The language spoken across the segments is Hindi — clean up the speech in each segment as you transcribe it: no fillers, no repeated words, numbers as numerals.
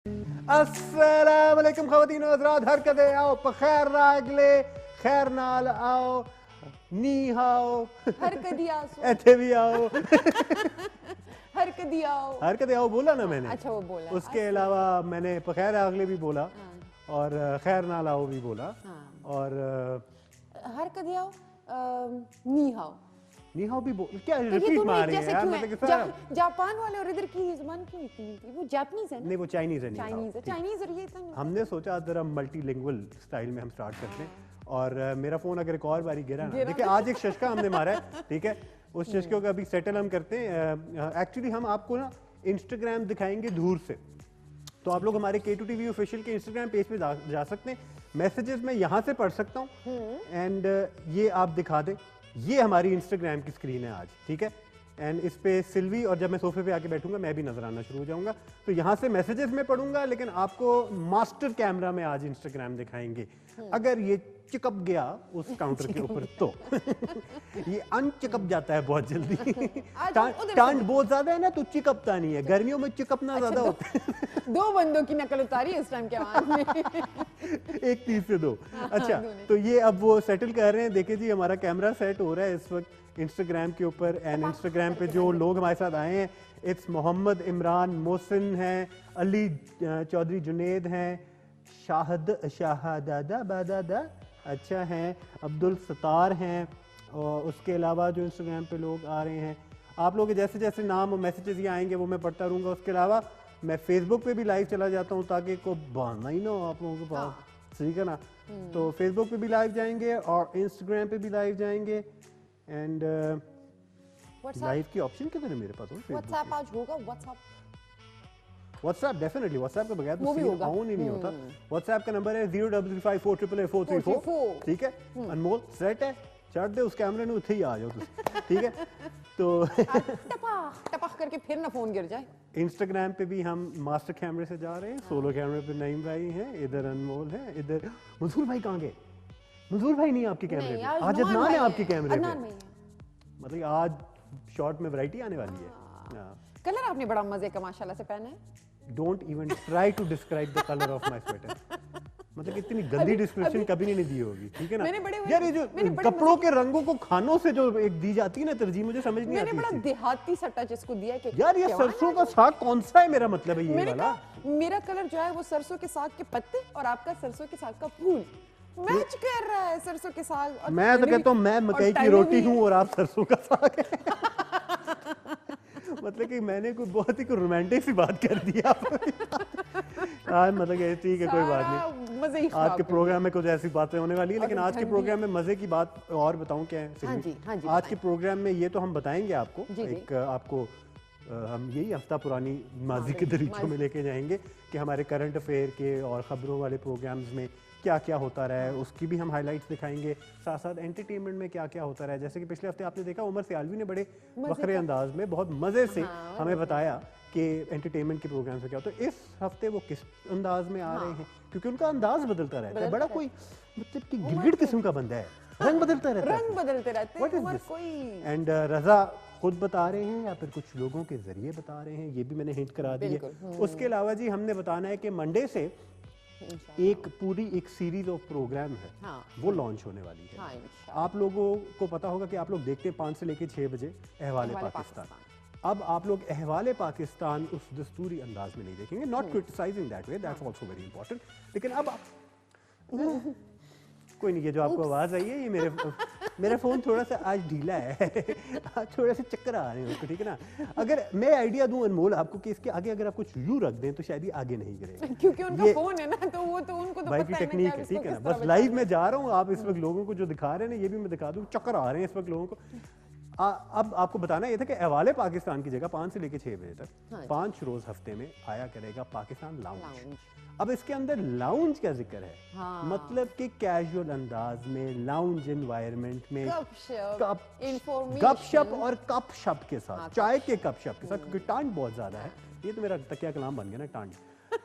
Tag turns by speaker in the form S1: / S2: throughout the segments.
S1: अस्सलाम वालेकुम ख़वातीन और हज़रात, हरकतें आओ पखैर रागले खैर नाल आओ नी हाओ ऐथे भी आओ हरकतें आओ बोला ना मैंने।
S2: अच्छा वो बोला।
S1: उसके अलावा मैंने पखैर रागले भी बोला और खैर नाल आओ भी बोला और
S2: हरकतें आओ नी हाओ
S1: नीहाओ भी क्या रिपीट मार रही है यार, मतलब
S2: जापान वाले और इधर की जुबान क्यों इतनी मिलती? वो जापानीज है ना?
S1: नहीं वो चाइनीज है।
S2: चाइनीज और ये इतना
S1: हमने सोचा जरा मल्टीलिंगुअल स्टाइल में हम स्टार्ट करते हैं। और मेरा फोन अगर एक और बारी गिरा ना, देखिए आज एक शशका हमने मारा है, ठीक है, उस शशके को अभी सेटल हम करते हैं। एक्चुअली हम आपको ना इंस्टाग्राम दिखाएंगे दूर से, तो आप लोग हमारे K2TV ऑफिशियल के इंस्टाग्राम पेज पे जा सकते हैं। मैसेजेस मैं यहाँ से पढ़ सकता हूँ एंड ये आप दिखा दें। ये हमारी इंस्टाग्राम की स्क्रीन है आज, ठीक है, एंड इस पे सिल्वी और जब मैं सोफे पे आके बैठूंगा मैं भी नजर आना शुरू हो जाऊंगा। तो यहाँ से मैसेजेस में पढ़ूंगा, लेकिन आपको मास्टर कैमरा में आज इंस्टाग्राम दिखाएंगे। अगर ये चिकप गया उस काउंटर के ऊपर तो ये अनचिकप जाता है बहुत जल्दी। ठंड बहुत ज्यादा है ना तो चिकपता नहीं है, गर्मियों में चिकपना ज्यादा होता है।
S2: दो बंदों की नकल उतारी इस टाइम के आवाज में।
S1: एक तीस से दो। अच्छा तो ये अब वो सेटल कर रहे हैं। देखिए जी हमारा कैमरा सेट हो रहा है इस वक्त इंस्टाग्राम के ऊपर। एंड इंस्टाग्राम पे जो लोग हमारे साथ आए हैं, इट्स मोहम्मद इमरान मोहसिन हैं, अली चौधरी जुनेद हैं, शाहदादा बादादा अच्छा हैं, अब्दुल सतार हैं, और उसके अलावा जो इंस्टाग्राम पे लोग आ रहे हैं, आप लोग जैसे जैसे नाम और मैसेजेस ये आएंगे वो मैं पढ़ता रहूँगा। उसके अलावा मैं फेसबुक पे भी लाइव चला जाता हूँ ताकि को बहाना ही ना हो आप लोगों के पास, ठीक है ना। तो फेसबुक पे भी लाइव जाएंगे और इंस्टाग्राम पे भी लाइव जाएंगे। एंड लाइव की ऑप्शन किधर है मेरे पास?
S2: व्हाट्सएप आज होगा।
S1: व्हाट्सएप डेफिनेटली, व्हाट्सएप के बगैर तो सीन ऑन ही नहीं होता। व्हाट्सएप का नंबर है 03354884434, ठीक है। अनमोल सेट है, चढ़ दे उस कैमरे में उठे ही आ जाओ तुम, ठीक है। तो
S2: टपक करके फिर ना फोन गिर जाए।
S1: इंस्टाग्राम पे भी हम मास्टर कैमरे से जा रहे हैं। सोलो कैमरे पे नईम भाई हैं, इधर अनमोल है, इधर मंसूर भाई कहाँ गए? मंसूर भाई नहीं आपके कैमरे पे, आज अदनान है आपके कैमरे पे। मतलब आज शॉर्ट में वैरायटी आने वाली है।
S2: कलर आपने बड़ा मजे का माशाल्लाह से पहना है।
S1: Don't even try to describe the color of my sweater. मतलब इतनी गंदी डिस्क्रिप्शन कभी नहीं दी होगी, ठीक है ना यार। ये जो कपड़ों के रंगों को खानों से जो एक दी जाती है ना तरजीह, मुझे समझ नहीं आती।
S2: मैंने बड़ा देहाती सा टच इसको दिया कि
S1: यार ये सरसों का साग कौन सा है, मेरा मतलब है ये वाला।
S2: मेरा कलर जो है वो सरसों के साग के पत्ते और आपका सरसों के साग का फूल मैच कर रहा है। सरसों के साग और
S1: मैं तो कहता हूँ मैं मकई की रोटी हूँ और आप सरसों का साग है। मतलब कि मैंने कोई बहुत ही रोमांटिक सी बात कर दी आप। मतलब ठीक है कोई बात नहीं, आज के प्रोग्राम में कुछ ऐसी बातें होने वाली है। लेकिन आज के प्रोग्राम में मजे की बात और बताऊं क्या है? आज के प्रोग्राम में ये तो हम बताएंगे आपको, एक आपको हम यही हफ्ता पुरानी माजी के दरीचों में लेके जाएंगे कि हमारे करंट अफेयर के और खबरों वाले प्रोग्राम्स में क्या क्या होता रहा है, उसकी भी हम हाइलाइट्स दिखाएंगे। साथ साथ एंटरटेनमेंट में क्या क्या होता रहा है, जैसे कि पिछले हफ्ते आपने देखा उमर सियालवी ने बड़े वखरे अंदाज में बहुत मजे से हमें बताया कि एंटरटेनमेंट के प्रोग्राम से क्या होता है। इस हफ्ते वो किस अंदाज में आ रहे हैं, क्योंकि उनका अंदाज बदलता रहता है। बड़ा कोई मतलब कि गिरगिट किस्म का बंदा है, रंग बदलता रहता है। एंड रजा खुद बता रहे हैं या फिर कुछ लोगों के जरिए बता रहे हैं, ये भी मैंने हिंट करा दी है। उसके अलावा जी हमने बताना है कि मंडे से एक सीरीज ऑफ प्रोग्राम है, वो लॉन्च होने वाली है। आप लोगों को पता होगा कि आप लोग देखते हैं 5 से लेकर 6 बजे अहवाले पाकिस्तान। अब आप लोग अहवाले पाकिस्तान उस दस्तूरी अंदाज में नहीं देखेंगे, not criticising that way, that's also very important. लेकिन अब कोई नहीं, ये जो आपको आवाज आई है ये मेरा फोन थोड़ा सा आज ढीला है। थोड़ा सा चक्कर आ रहे हैं उसको, ठीक है ना। अगर मैं आइडिया दूं अनमोल आपको कि इसके आगे अगर आप कुछ यूं रख दें तो शायद ये आगे नहीं गिरेगा,
S2: क्योंकि उनका फोन है ना, तो वो तो उनको तो
S1: भाई की टेक्निक है, ठीक है ना। बस लाइव में जा रहा हूँ, आप इस वक्त लोगों को जो दिखा रहे हैं ना ये भी मैं दिखा दूं, चक्कर आ रहे हैं इस वक्त लोगों को। अब आपको बताना ये था कि अहवाले पाकिस्तान की जगह 5 से लेकर 6 बजे तक 5 रोज हफ्ते में आया करेगा पाकिस्तान लाउंज। अब इसके अंदर लाउंज का जिक्र है, मतलब कि कैजुअल अंदाज में लाउंज एनवायरनमेंट में गपशप और कपशप के साथ, चाय के कपशप के साथ, क्योंकि ठंड बहुत ज्यादा है। ये तो मेरा तकिया कलाम बन गया ना, ठंड।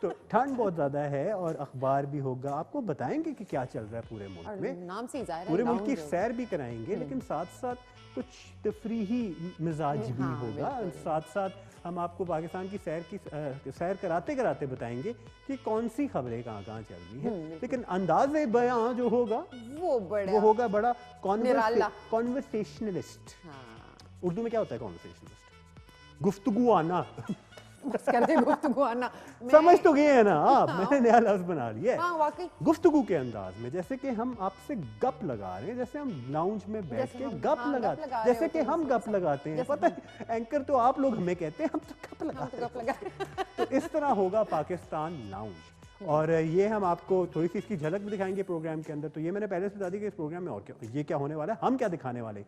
S1: तो ठंड बहुत ज्यादा है और अखबार भी होगा, आपको बताएंगे कि क्या चल रहा है पूरे मुल्क में,
S2: नाम से
S1: पूरे मुल्क की सैर भी कराएंगे, लेकिन साथ साथ कुछ तफरीही मिजाज भी होगा, साथ साथ हम आपको पाकिस्तान की सैर कराते कराते बताएंगे कि कौन सी खबरें कहाँ कहाँ चल रही हैं, लेकिन अंदाज़े बयां जो होगा वो होगा बड़ा कॉन्वर्सेशनलिस्ट। उर्दू में क्या होता है कॉन्वर्सेशनलिस्ट? गुफ्तगू आना। समझ तो गए हैं ना आप? मैंने नया लफ्ज बना लिया है।
S2: हाँ, वाकई
S1: गुफ्तगू के अंदाज में, जैसे कि हम आपसे गप लगा रहे हैं, जैसे हम लाउंज में बैठ के गप लगाते हैं, जैसे कि हम गप लगाते हैं। पता है एंकर तो आप लोग हमें कहते हैं, हम तो गप लगाते हैं। तो इस तरह होगा पाकिस्तान लाउंज, और ये हम आपको थोड़ी सी इसकी झलक भी दिखाएंगे प्रोग्राम के अंदर। तो ये मैंने पहले से बता दी कि इस प्रोग्राम में और क्या, ये क्या होने वाला है, हम क्या दिखाने वाले,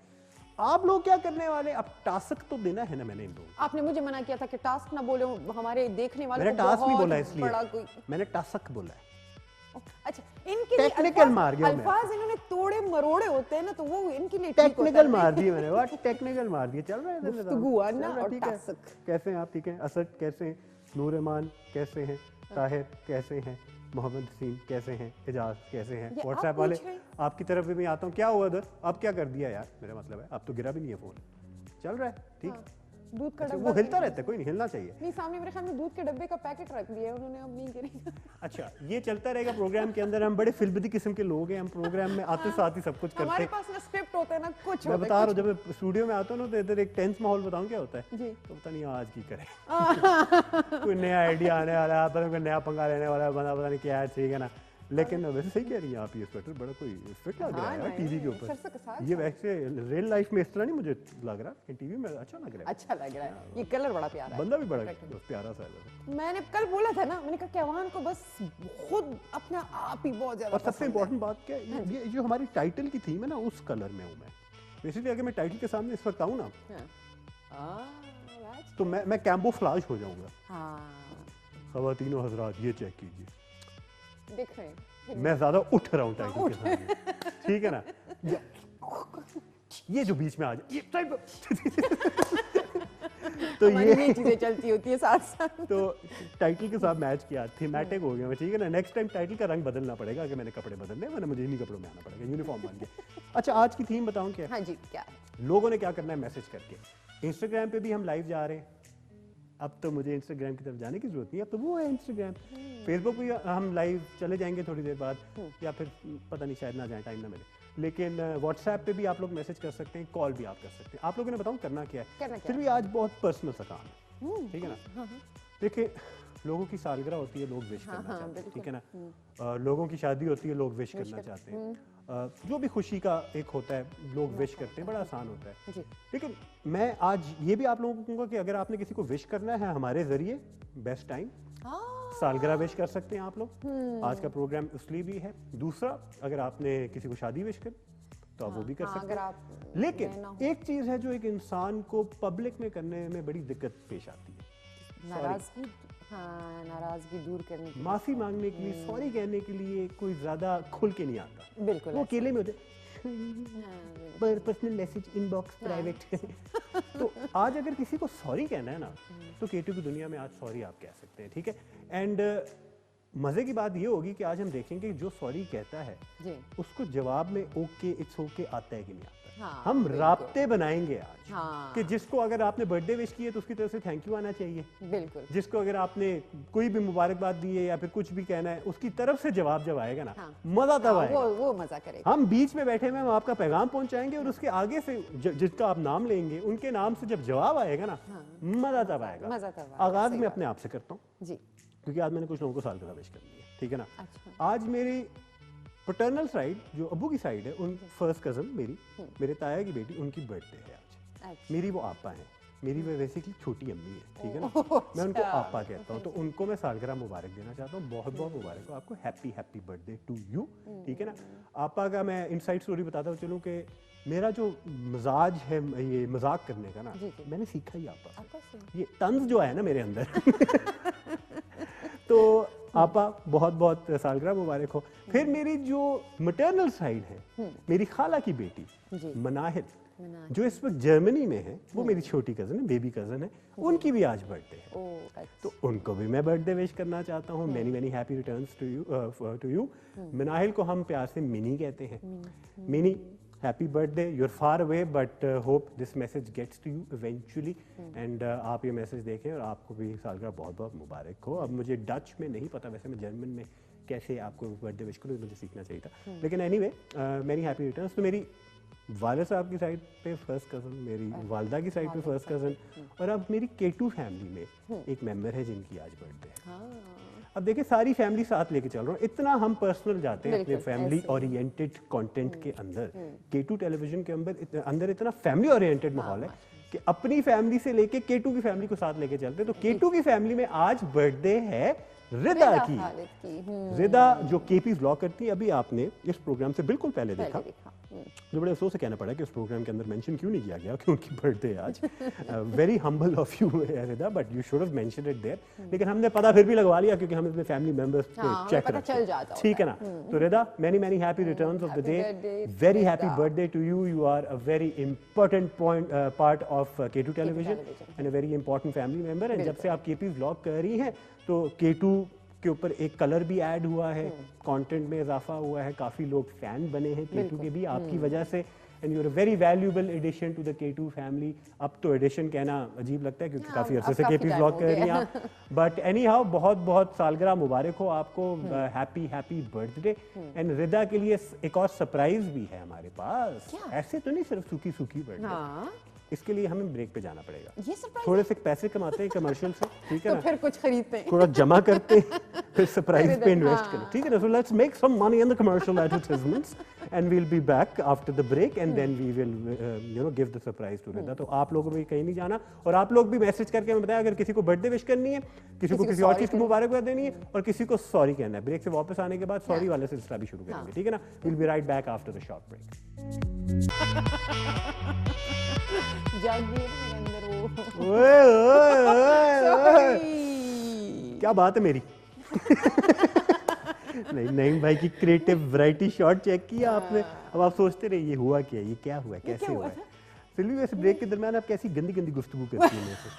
S1: आप लोग क्या करने वाले। अब टास्क तो देना है ना। मैंने इन लोगों,
S2: आपने मुझे मना किया था कि टास्क ना बोले, हमारे देखने वाले
S1: मैंने टास्क नहीं बोला, इसलिए मैंने टास्क बोला है।
S2: अच्छा, इनके लिए
S1: टेक्निकल मार गया
S2: अल्फाज इन्होंने तोड़े मरोड़े होते हैं ना, तो वो इनके लिए
S1: टेक्निकल मार दिए मैंने। व्हाट टेक्निकल मार दिए। चल रहा है
S2: गुफ्तगू आना और टास्क।
S1: कैसे हैं आप? ठीक हैं। असद कैसे हैं? नूर रहमान कैसे हैं? ताहिर कैसे हैं? मोहम्मद हसीन कैसे हैं? एजाज कैसे हैं? व्हाट्सएप वाले आपकी तरफ भी मैं आता हूँ। क्या हुआ उधर? अब क्या कर दिया यार? मेरा मतलब है अब तो गिरा भी नहीं है फोन, चल रहा है ठीक।
S2: दूध का
S1: वो हिलता रहता है, कोई नहीं हिलना चाहिए।
S2: नहीं, सामने मेरे ख्याल में दूध के डब्बे का पैकेट रख दिया है उन्होंने, अब नहीं गिरेगा।
S1: अच्छा, ये चलता रहेगा प्रोग्राम के अंदर। हम बड़े फिल्मी किस्म के लोग हैं, हम प्रोग्राम में आते साथ ही सब कुछ करते हैं।
S2: हमारे पास ना स्क्रिप्ट होता है ना कुछ।
S1: मैं बता रहा हूँ, जब मैं स्टूडियो में आता हूँ ना तो इधर एक टेंस माहौल बताऊँ क्या होता है
S2: जी।
S1: तो पता नहीं आज की करें। कोई नया आइडिया आने वाला है, पता नहीं कोई नया पंगा लेने वाला है, पता नहीं क्या है, ठीक है ना। लेकिन वैसे सही कह रही हैं आप, ये स्वेटर बड़ा कोई इफेक्ट लग रहा है टीवी के ऊपर। ये वैसे रियल लाइफ में इस तरह नहीं मुझे लग रहा, कि टीवी में अच्छा लग रहा है।
S2: अच्छा लग रहा है, ये कलर बड़ा प्यारा है,
S1: बंदा भी बड़ा प्यारा सा है।
S2: मैंने कल बोला था ना, मैंने कहा कैवान को बस खुद अपना आप ही बहुत ज्यादा।
S1: और सबसे इम्पोर्टेंट बात क्या है, ये जो हमारी टाइटल की थीम है ना, उस कलर में हूँ मैं। बेसिकली अगर मैं टाइटल के सामने इस वक्त आऊँ ना तो मैं कैम्बोफ्लाज हो जाऊंगा। ख़वातीनो हज़रात ये चेक कीजिए,
S2: देख रहे हैं
S1: मैं ज्यादा उठ रहा हूँ टाइटल के सामने, ठीक है ना। ये जो बीच में आ जाए तो ये
S2: चीजें चलती होती है साथ साथ।
S1: तो टाइटल के साथ मैच किया, थीमेटिक हो गया, ठीक है ना। नेक्स्ट टाइम टाइटल का रंग बदलना पड़ेगा, अगर मैंने कपड़े बदलने, वरना मुझे इन्हीं कपड़ों में आना पड़ेगा, यूनिफॉर्म बन के। अच्छा, आज की थीम बताऊं क्या?
S2: हाँ जी, क्या है?
S1: लोगों ने क्या करना है मैसेज करके। इंस्टाग्राम पे भी हम लाइव जा रहे हैं, अब तो मुझे इंस्टाग्राम की तरफ जाने की जरूरत नहीं है, अब तो वो है इंस्टाग्राम। फेसबुक भी हम लाइव चले जाएंगे थोड़ी देर बाद, या फिर पता नहीं शायद ना जाए, टाइम ना मिले। लेकिन व्हाट्सएप पे भी आप लोग मैसेज कर सकते हैं, कॉल भी आप कर सकते हैं। आप लोगों ने बताऊं करना क्या है। फिर भी आज बहुत पर्सनल सा काम है, ठीक है ना। देखिए, लोगों की सालगिरह होती है, लोग विश करना चाहते हैं, ठीक है ना। लोगों की शादी होती है, लोग विश करना चाहते हैं। जो भी खुशी का एक होता है, लोग विश करते हैं, बड़ा आसान होता है। लेकिन मैं आज ये भी आप लोगों को कहूँगा कि अगर आपने किसी को विश करना है हमारे जरिए, बेस्ट टाइम सालगिरह विश कर सकते हैं आप लोग। आज का प्रोग्राम इसलिए भी है। दूसरा, अगर आपने किसी को शादी विश कर तो आप वो भी कर सकते हैं। लेकिन एक चीज है जो एक इंसान को पब्लिक में करने में बड़ी दिक्कत पेश आती है,
S2: नाराजगी दूर करने के लिए,
S1: माफी मांगने के लिए, सॉरी कहने के लिए कोई ज्यादा खुल के नहीं आता।
S2: बिल्कुल,
S1: वो अकेले में होते पर पर्सनल मैसेज इनबॉक्स प्राइवेट। तो आज अगर किसी को सॉरी कहना है ना, तो केटू की दुनिया में आज सॉरी आप कह सकते हैं, ठीक है। एंड मजे की बात ये होगी कि आज हम देखेंगे जो सॉरी कहता है उसको जवाब में ओके, इट्स ओके आता है कि नहीं आता। हम राब्ते बनाएंगे आज कि जिसको अगर आपने बर्थडे विश किए तो उसकी तरफ से थैंक यू आना चाहिए।
S2: बिल्कुल।
S1: जिसको अगर आपने कोई भी मुबारकबाद दी है या फिर कुछ भी कहना है, उसकी तरफ से जवाब जब आएगा ना, मजा तब आएगा।
S2: वो मजा करेगा।
S1: हम बीच में बैठे हुए हम आपका पैगाम पहुंचाएंगे और उसके आगे से जिसका आप नाम लेंगे उनके नाम से जब जवाब आएगा ना, मजा तब आएगा। आगाज मैं अपने आप से करता हूँ जी, क्योंकि आज मैंने कुछ लोगों को सालगिरह विश कर दी है, ठीक है ना। आज मेरी पैटर्नल साइड, जो अब्बू की साइड है, उन फर्स्ट कजन मेरे ताया की बेटी, उनकी बर्थडे है आज। मेरी वो आपा है, मेरी वो बेसिकली छोटी अम्मी है, ठीक है ना। मैं उनको आपा कहता हूँ, तो उनको मैं सालगिरह मुबारक देना चाहता हूँ। बहुत बहुत मुबारक हो आपको, happy happy birthday to you, ठीक है ना। आपा का मैं इनसाइड स्टोरी बताता हूँ चलूँ कि मेरा जो मिजाज है ये मजाक करने का ना, मैंने सीखा ही आपा से। ये तंज जो है ना मेरे अंदर तो आपा बहुत बहुत सालगिरह मुबारक हो। फिर मेरी जो मैटरनल साइड है, मेरी खाला की बेटी मनाहिल, जो इस वक्त जर्मनी में है, वो मेरी छोटी कजन है, बेबी कजन है, उनकी भी आज बर्थडे है। तो उनको भी मैं बर्थडे विश करना चाहता हूँ। Many many happy returns to you. Manahil को हम प्यार से मिनी कहते हैं। Mini happy birthday, you are far away but hope this message gets to you eventually and आप ये मैसेज देखें और आपको भी सालगिरह बहुत बहुत मुबारक हो। अब मुझे डच में नहीं पता, वैसे मैं जर्मन में कैसे आपको बर्थडे विश करूँ, मुझे सीखना चाहिए था, लेकिन एनीवे मेरी हैप्पी रिटर्न्स। तो मेरी वालिद साहब की साइड पे फर्स्ट कज़न, मेरी वालदा की साइड पे फर्स्ट कज़न, और अब मेरी केटू फैमिली में एक मेंबर है जिनकी आज बर्थडे है। अब देखिए सारी फैमिली साथ लेके चल रहा हूँ, इतना हम पर्सनल जाते हैं अपने फैमिली ओरिएंटेड कंटेंट के अंदर। केटू टेलीविजन के अंदर इतना फैमिली ओरिएंटेड माहौल है कि अपनी फैमिली से लेके केटू की फैमिली को साथ लेके चलते हैं। तो केटू की फैमिली में आज बर्थडे है रिदा की। रिदा जो केपी व्लॉग करती है, अभी आपने इस प्रोग्राम से बिल्कुल पहले देखा, जो बड़े अफसोस से कहना पड़ा कि उस प्रोग्राम के अंदर मेंशन क्यों नहीं किया गया कि उनकी बर्थडे आज। Very humble of you Rida, but you should have mentioned it there. लेकिन हमने पता फिर भी लगवा लिया क्योंकि हम अपने फैमिली मेंबर्स पे चेक रखते हैं, ठीक है ना। तो Rida, many many happy returns of the day, very happy birthday to you. You are a very important part of K two television and a very important family member. And जब से आप केपी व्लॉग कर रही हैं तो केटू के ऊपर एक कलर भी ऐड हुआ है, कंटेंट में इजाफा हुआ है, काफी लोग फैन बने हैं केटू के भी आपकी वजह से। And you are a very valuable addition to the K two family. अब तो एडिशन कहना अजीब लगता है क्योंकि काफी अरसे से केपी व्लॉग कर रही हैं, बट एनी हाउ बहुत बहुत सालगिरह मुबारक हो आपको, हैप्पी हैप्पी बर्थडे। एंड रिदा के लिए एक और सरप्राइज भी है हमारे पास, ऐसे तो नहीं सिर्फ सूखी सूखी बर्थडे, इसके लिए हमें ब्रेक पे जाना पड़ेगा।
S2: ये सरप्राइज,
S1: थोड़े से पैसे कमाते हैं कमर्शियल से, ठीक है
S2: तो
S1: ना,
S2: फिर कुछ खरीदते हैं,
S1: थोड़ा जमा करते हैं, फिर सरप्राइज पे इन्वेस्ट करें, ठीक है ना। So let's make some money in the commercial advertisements and we will be back after the break and then we will you know give the surprise to Rida. तो आप लोगों को भी कहीं नहीं जाना, और आप लोग भी मैसेज करके हमें बताया अगर किसी को बर्थडे विश करनी है, किसी को किसी और चीज की मुबारकबाद देनी है, और किसी को सॉरी कहना है। ब्रेक से वापस आने के बाद सॉरी वाले सिलसिला भी शुरू करेंगे, ठीक है ना। We will be right back after the short break. ओए ओए ओए, क्या बात है मेरी। नहीं नहीं भाई की क्रिएटिव वैरायटी शॉट चेक किया आपने। अब आप सोचते रहे ये हुआ क्या, ये क्या हुआ, कैसे हुआ। फिल्मी वैसे ब्रेक के दरमियान आप कैसी गंदी गंदी गुफ्तगू करती हैं मुझसे।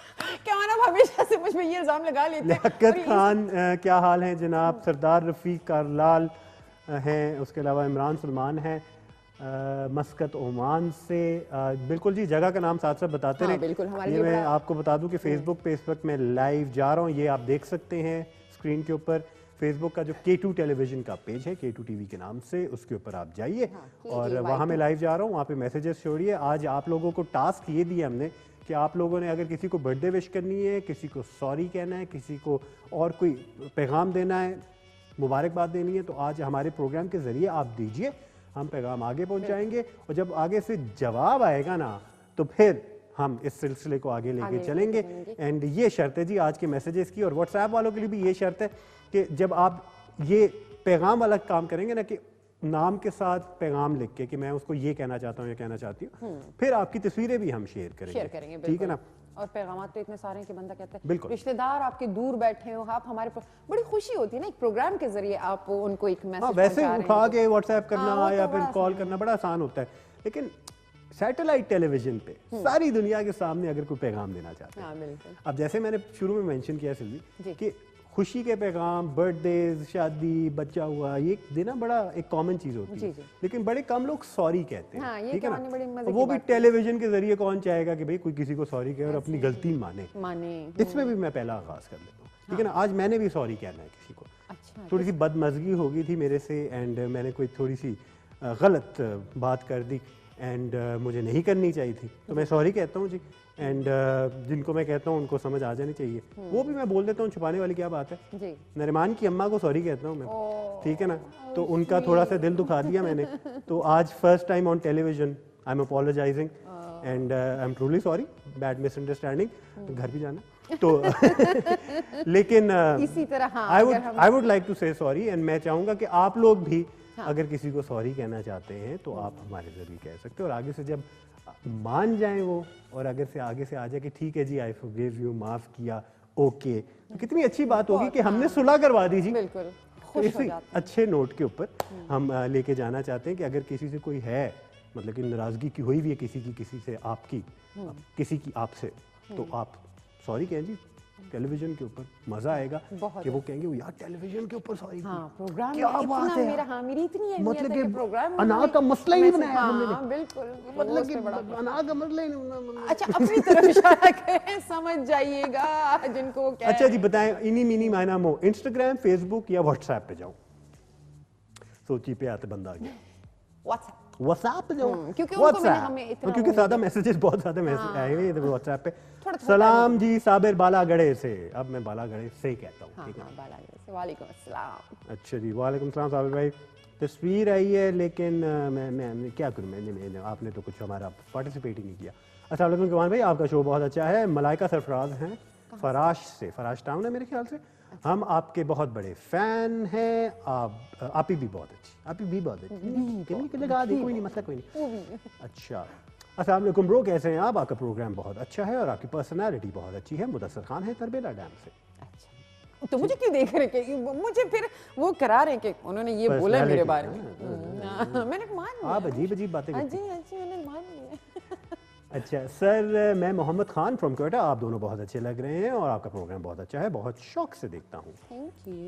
S2: क्या ना हमेशा से मुझ पे ये इल्जाम लगा लेते हैं।
S1: लियाकत खान क्या हाल है जनाब, सरदार रफ़ीक कारलाल हैं, उसके अलावा इमरान सलमान हैं मस्कत ओमान से। बिल्कुल जी, जगह का नाम साथ साथ बताते रहे। ये मैं आपको बता दूं कि फेसबुक पे इस वक्त मैं लाइव जा रहा हूँ, ये आप देख सकते हैं स्क्रीन के ऊपर। फेसबुक का जो K2 टेलीविजन का पेज है, K2 टीवी के नाम से, उसके ऊपर आप जाइए और वहाँ मैं लाइव जा रहा हूँ, वहाँ पे मैसेजेस छोड़िए। आज आप लोगों को टास्क ये दिया हमने कि आप लोगों ने अगर किसी को बर्थडे विश करनी है, किसी को सॉरी कहना है, किसी को और कोई पैगाम देना है, मुबारकबाद देनी है, तो आज हमारे प्रोग्राम के ज़रिए आप दीजिए, हम पैगाम आगे पहुंचाएंगे। और जब आगे से जवाब आएगा ना तो फिर हम इस सिलसिले को आगे लेके चलेंगे। एंड ये शर्त है जी आज के मैसेजेस की, और व्हाट्सएप वालों के लिए भी ये शर्त है कि जब आप ये पैगाम वाला काम करेंगे ना कि नाम के साथ पैगाम लिख के कि मैं उसको ये कहना चाहता हूँ या कहना चाहती हूँ, फिर आपकी तस्वीरें भी हम शेयर करेंगे, ठीक है ना।
S2: और पैगामात तो इतने सारे हैं कि बंदा कहता है
S1: बिल्कुल
S2: रिश्तेदार आपके दूर बैठे हो, आप हमारे बड़ी खुशी होती है ना एक प्रोग्राम के जरिए आप उनको एक मैसेज
S1: वैसे उठा के व्हाट्सएप करना या फिर कॉल करना बड़ा आसान होता है, लेकिन सैटेलाइट टेलीविजन पे सारी दुनिया के सामने अगर कोई पैगाम देना चाहते हैं, अब जैसे मैंने शुरू में मेंशन किया सिल्वी कि खुशी के पैगाम, बर्थडे, शादी, बच्चा हुआ, ये देना बड़ा एक कॉमन चीज होती है, लेकिन बड़े कम लोग सॉरी कहते हैं, ठीक है ना। वो भी टेलीविजन के जरिए कौन चाहेगा कि भाई कोई किसी को सॉरी कहे और अपनी गलती माने। इसमें भी मैं पहला आगाज कर लेता हूँ, ठीक है ना। आज मैंने भी सॉरी कहना है किसी को, थोड़ी सी बदमजगी हो गई थी मेरे से एंड मैंने कोई थोड़ी सी गलत बात कर दी एंड मुझे नहीं करनी चाहिए थी, तो मैं सॉरी कहता हूँ जी। एंड जिनको मैं कहता हूँ उनको समझ आ जानी चाहिए, वो भी मैं बोल देता हूँ, छुपाने वाली क्या बात है जी। नरिमान की अम्मा को सॉरी कहता हूँ मैं, ठीक है ना, तो उनका थोड़ा सा दिल दुखा दिया मैंने, तो आज first time on television I am apologising and I am truly sorry, bad misunderstanding, घर भी जाना तो लेकिन
S2: इसी तरह
S1: आई वुड लाइक टू से सॉरी एंड मैं चाहूँगा कि आप लोग भी अगर किसी को सॉरी कहना चाहते हैं तो आप हमारे जरिए कह सकते हो, और आगे से जब मान जाएं वो, और अगर से आगे से आ जाए कि ठीक है जी आई फॉरगिव यू, माफ किया, ओके, तो कितनी अच्छी बात होगी कि हमने सुलह करवा दी जी। तो इसी अच्छे नोट के ऊपर हम लेके जाना चाहते हैं कि अगर किसी से कोई है, मतलब कि नाराजगी की हुई भी है किसी की, किसी से आपकी, किसी की आपसे, तो आप सॉरी कहें जी, टेलीविजन के ऊपर मजा आएगा
S2: बहुत
S1: कि वो कहेंगे यार टेलीविजन के ऊपर सॉरी
S2: हाँ प्रोग्राम
S1: क्या बात है
S2: मेरा हाँ मेरी इतनी अहमियत
S1: मतलब
S2: है
S1: कि
S2: कि प्रोग्राम
S1: अनाज का मसला ही नहीं बनाया हमने
S2: हाँ बिल्कुल
S1: मतलब कि अनाज का मसला ही नहीं
S2: अच्छा अपनी तरफ इशारा करें समझ जाइएगा जिनको क्या
S1: अच्छा जी बताएं इनी मिनी मायना मो इंस्टाग्राम फेसबुक या व्हाट्सएप पे जाऊं सोची पे आते बंदा आ गया व्हाट्सएप पे जाओ
S2: क्योंकि उनको मैंने हमें इतना
S1: क्योंकि ज्यादा मैसेजेस बहुत ज्यादा मैसेज आए हुए हैं व्हाट्सएप पे सलाम जी साबिर बालागढ़े से अब मैं बालागढ़े से कहता हूँ ठीक है
S2: बालागढ़े से वालेकुम अस्सलाम
S1: अच्छा जी वालेकुम सलाम साबिर भाई तस्वीर आई है लेकिन मैं क्या करूँ मैंने आपने तो कुछ हमारा पार्टिसिपेट ही नहीं किया अस्सलाम वालेकुम कुमार भाई आपका शो बहुत अच्छा है मलाइका सरफराज हैं फराश टाउन है मेरे ख्याल से हम आपके बहुत बड़े फैन हैं आप ही भी बहुत अच्छी लगा दी कोई नहीं मसला कोई नहीं अच्छा अस्सलाम वालेकुम ब्रो कैसे हैं आप आपका प्रोग्राम बहुत अच्छा है और आपकी पर्सनालिटी बहुत अच्छी है मुदस्सर खान है तरबेला डैम से
S2: अच्छा तो मुझे क्यों देख रहे कि मुझे फिर वो करा रहे कि उन्होंने ये बोला मेरे बारे में मैंने मान लिया
S1: आप अजीब बातें
S2: जी मैंने मान लिया
S1: अच्छा सर मैं मोहम्मद खान फ्रॉम क्वेटा आप दोनों बहुत अच्छे लग रहे हैं और आपका प्रोग्राम बहुत अच्छा है बहुत शौक से देखता हूँ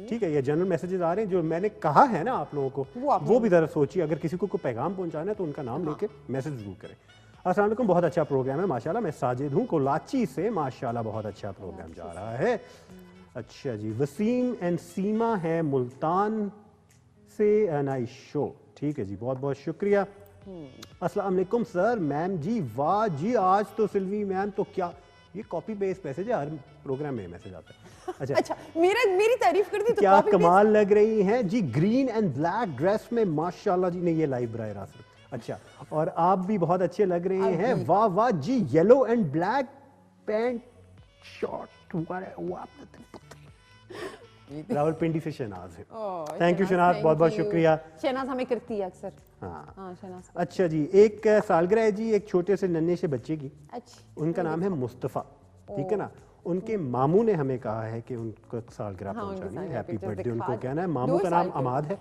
S1: ठीक है ये जनरल मैसेजेस आ रहे हैं जो मैंने कहा है ना आप लोगों को वो भी जरा सोचिए अगर किसी को पैगाम पहुंचाना है तो उनका नाम लेके मैसेज जरूर करें अस्सलाम वालेकुम बहुत अच्छा प्रोग्राम है माशाल्लाह मैं साजिद हूँ कोलाची से माशाल्लाह बहुत अच्छा प्रोग्राम जा रहा है अच्छा जी वसीम एंड सीमा है मुल्तान से नाइस शो ठीक है जी बहुत बहुत शुक्रिया अस्सलाम वालेकुम सर मैम जी वाह जी आज तो सिल्वी मैम तो क्या ये कॉपी पेस्ट मैसेज है हर प्रोग्राम में मैसेज आता है अच्छा
S2: मेरी तारीफ कर दी तो
S1: क्या कमाल लग रही हैं जी ग्रीन एंड ब्लैक ड्रेस में माशाल्लाह जी नहीं ये लाइव बराह रास्त अच्छा और आप भी बहुत अच्छे लग रहे हैं वाह वाह जी yellow and black pant short Rawalpindi से शहनाज है थैंक यू शहनाज बहुत बहुत शुक्रिया
S2: शहनाज हमें करती है अक्सर
S1: हाँ शहनाज अच्छा जी एक सालगिरह है जी एक छोटे से नन्हे से बच्चे की उनका नाम है मुस्तफ़ा ठीक है ना उनके मामू ने हमें कहा है कि उनको सालगिरह पहुंचानी है हैप्पी बर्थडे उनको कहना है मामू का नाम अमाद है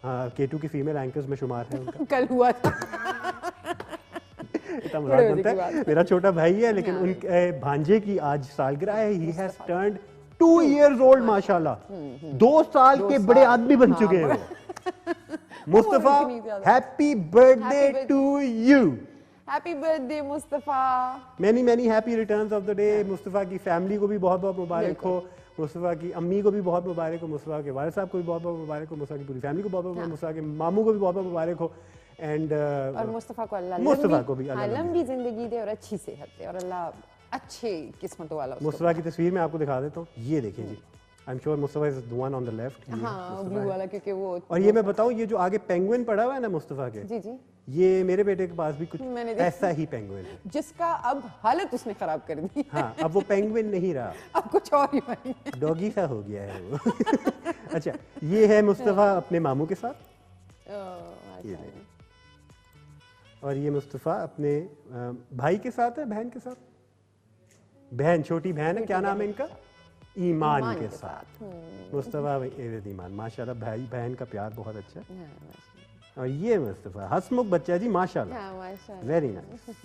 S1: हाँ केटू की फीमेल एंकर्स में शुमार है उनका
S2: कल हुआ था
S1: इतना मजाक बनता है मेरा छोटा भाई है लेकिन उनके भांजे की आज सालगिरह है he has turned 2 years old माशाल्लाह 2 साल के बड़े आदमी बन चुके हैं Mustafa happy birthday to you
S2: happy birthday Mustafa
S1: many happy returns of the day Mustafa की फैमिली को भी बहुत बहुत मुबारक हो मुस्तफा की अम्मी को भी बहुत मुबारक हो मुस्तफा के वालिद साहब को भी बहुत बहुत मुबारक हो मुस्तफा की पूरी फैमिली को बहुत बहुत मुस्तफा के मामू को भी बहुत बहुत मुबारक हो एंड और
S2: मुस्तफा को अल्लाह
S1: मुस्तफा को भी
S2: लंबी जिंदगी दे और अच्छी सेहत दे और अल्लाह अच्छे किस्मतों वाला
S1: मुस्तफा की तस्वीर मैं आपको दिखा देता हूँ ये देखिए जी I am sure Mustafa is the one on the left
S2: हाँ ब्लू वाला क्योंकि वो
S1: और ये मैं बताऊँ ये जो आगे पेंगुइन पड़ा हुआ है ना मुस्तफा के
S2: जी जी
S1: ये मेरे बेटे के पास भी कुछ ऐसा ही पेंगुइन है
S2: जिसका अब हालत उसने खराब कर दी
S1: हाँ अब वो पेंगुइन नहीं रहा
S2: अब कुछ और ही बन गया
S1: डॉगी सा हो गया है वो अच्छा ये है मुस्तफा अपने मामू के साथ ये और ये मुस्तफा अपने भाई के साथ है बहन के साथ बहन छोटी बहन है क्या नाम है इनका ईमान के साथ मुस्तफा एवद ईमान माशाल्लाह भाई बहन का प्यार बहुत अच्छा है और ये मुस्तफा हसमुख बच्चा जी माशाल्लाह very nice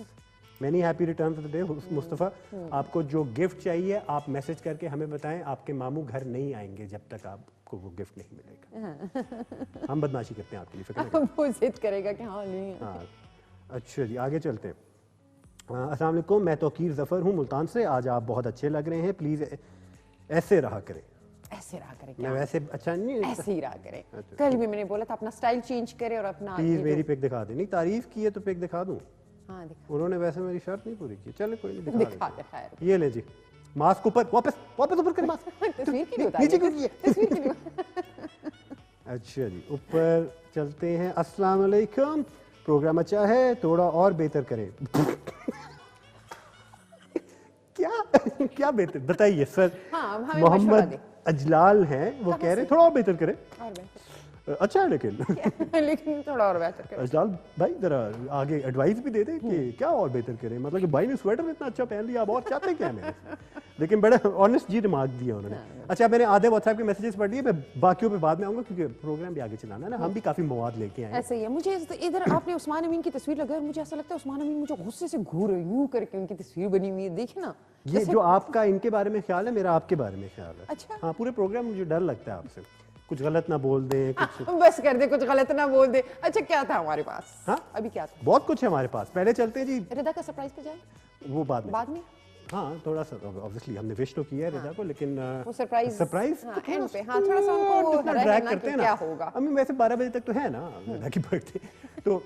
S1: many happy return of the day Mustafa आपको जो गिफ्ट चाहिए आप मैसेज करके हमें बताएं आपके मामू घर नहीं आएंगे जब तक आपको वो गिफ्ट नहीं मिलेगा हम बदमाशी करते हैं आपके लिए फिक्र
S2: वो जिद करेगा कि हाँ नहीं
S1: हाँ अच्छा जी आगे चलते हैं अस्सलाम वालेकुम मैं तौकीर ज़फ़र हूँ मुल्तान से आज आप बहुत अच्छे लग रहे हैं प्लीज़ ऐसे रहा करें मैं वैसे अच्छा नहीं
S2: ऐसे ही रहा करें कल भी मैंने बोला था अपना स्टाइल चेंज करे और अपना
S1: प्लीज़ मेरी पिक दिखा दे नहीं तारीफ की है तो पिक दिखा दूँ
S2: हाँ दिखा
S1: उन्होंने वैसे मेरी शर्ट नहीं पूरी की चले कोई नहीं
S2: दिखा दे
S1: ये ले जी मास्क ऊपर वापस ऊपर कर मास्क
S2: तस्वीर की नहीं
S1: नीचे क्यों की
S2: तस्वीर की नहीं
S1: अच्छा जी ऊपर चलते हैं अस्सलाम वालेकुम प्रोग्राम अच्छा है थोड़ा और बेहतर करें क्या बेहतर बताइए सर
S2: हाँ,
S1: मोहम्मद अजलाल हैं वो कह रहे हैं थोड़ा और बेहतर करें अच्छा है लेकिन
S2: लेकिन थोड़ा और बेहतर करें।
S1: अजलाल भाई जरा आगे एडवाइस भी दे दे कि क्या और बेहतर करें, मतलब कि भाई ने स्वेटर इतना अच्छा पहन लिया, अब और चाहते क्या है मेरे से? लेकिन बड़ा ऑनेस्ट जी रिमार्क दिया उन्होंने। अच्छा मैंने आधे व्हाट्सएप के मैसेजेस पढ़ लिए, मैं बाकियों पे बाद में आऊंगा क्योंकि प्रोग्राम भी आगे चलाना है ना, हम भी काफी मवाद लेके आए।
S2: ऐसे ही है। मुझे इधर आपने उस्मान अमीन की तस्वीर लगाई, मुझे ऐसा लगता है उस्मान अमीन मुझे गुस्से से घूर रहे यूं करके उनकी तस्वीर बनी हुई है, देखिए ना।
S1: ये जो आपका इनके बारे में ख्याल है, मेरा आपके बारे में ख्याल है।
S2: अच्छा
S1: हाँ, पूरे प्रोग्राम मुझे डर लगता है आपसे, कुछ गलत ना बोल दें, कुछ
S2: बस कर दे, कुछ गलत ना बोल दे। अच्छा क्या था हमारे पास?
S1: हाँ
S2: अभी क्या था?
S1: बहुत कुछ है हमारे पास, पहले चलते हैं जी।
S2: रिदा का सरप्राइज पे जाए
S1: वो बाद में हाँ थोड़ा सा ऑब्वियसली हमने विश तो किया है रिदा को, लेकिन
S2: वो सरप्राइज
S1: एंड
S2: पे हाँ थोड़ा सा उनको
S1: ड्रैग करते हैं ना,
S2: क्या होगा।
S1: अभी वैसे 12 बजे तक तो है ना रिदा की बर्थडे, तो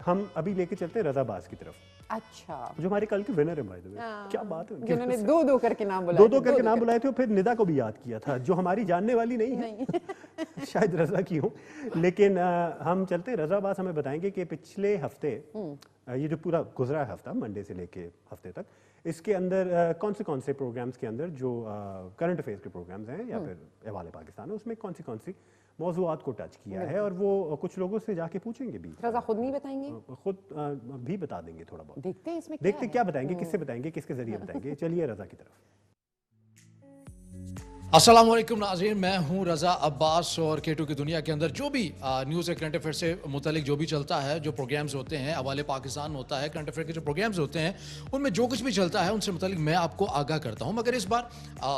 S1: हम अभी लेके चलते हैं रज़ाबाज़ की तरफ।
S2: अच्छा
S1: जो हमारे कल के विनर है भाई द वे, क्या बात है,
S2: जिन्होंने दो करके नाम बुलाए,
S1: दो करके नाम बुलाए थे, और फिर निदा को भी याद किया था जो हमारी जानने वाली नहीं है शायद रज़ा की हो, लेकिन हम चलते हैं रज़ाबाज़। हमें बताएंगे कि पिछले हफ्ते ये जो पूरा गुजरा है हफ्ता मंडे से लेके हफ्ते तक, इसके अंदर कौन से प्रोग्राम्स के अंदर जो करंट अफेयर्स के प्रोग्राम्स हैं या फिर अहवाल पाकिस्तान है, उसमें कौन सी मौजूआत को टच किया है, और वो कुछ लोगों से जाके पूछेंगे भी।
S2: रज़ा खुद नहीं बताएंगे,
S1: खुद भी बता देंगे थोड़ा बहुत।
S2: देखते हैं इसमें
S1: क्या बताएंगे, किससे बताएंगे, किसके जरिए बताएंगे। चलिए रज़ा की तरफ।
S3: अस्सलाम वालेकुम नाज़रीन, मैं हूं रज़ा अब्बास, और K2 की दुनिया के अंदर जो भी न्यूज़ है करंट अफेयर से मुतालिक जो भी चलता है, जो प्रोग्राम्स होते हैं, हवाले पाकिस्तान होता है, करंट अफेयर के जो प्रोग्राम्स होते हैं, उनमें जो कुछ भी चलता है उनसे मुतालिक मैं आपको आगाह करता हूं। मगर इस बार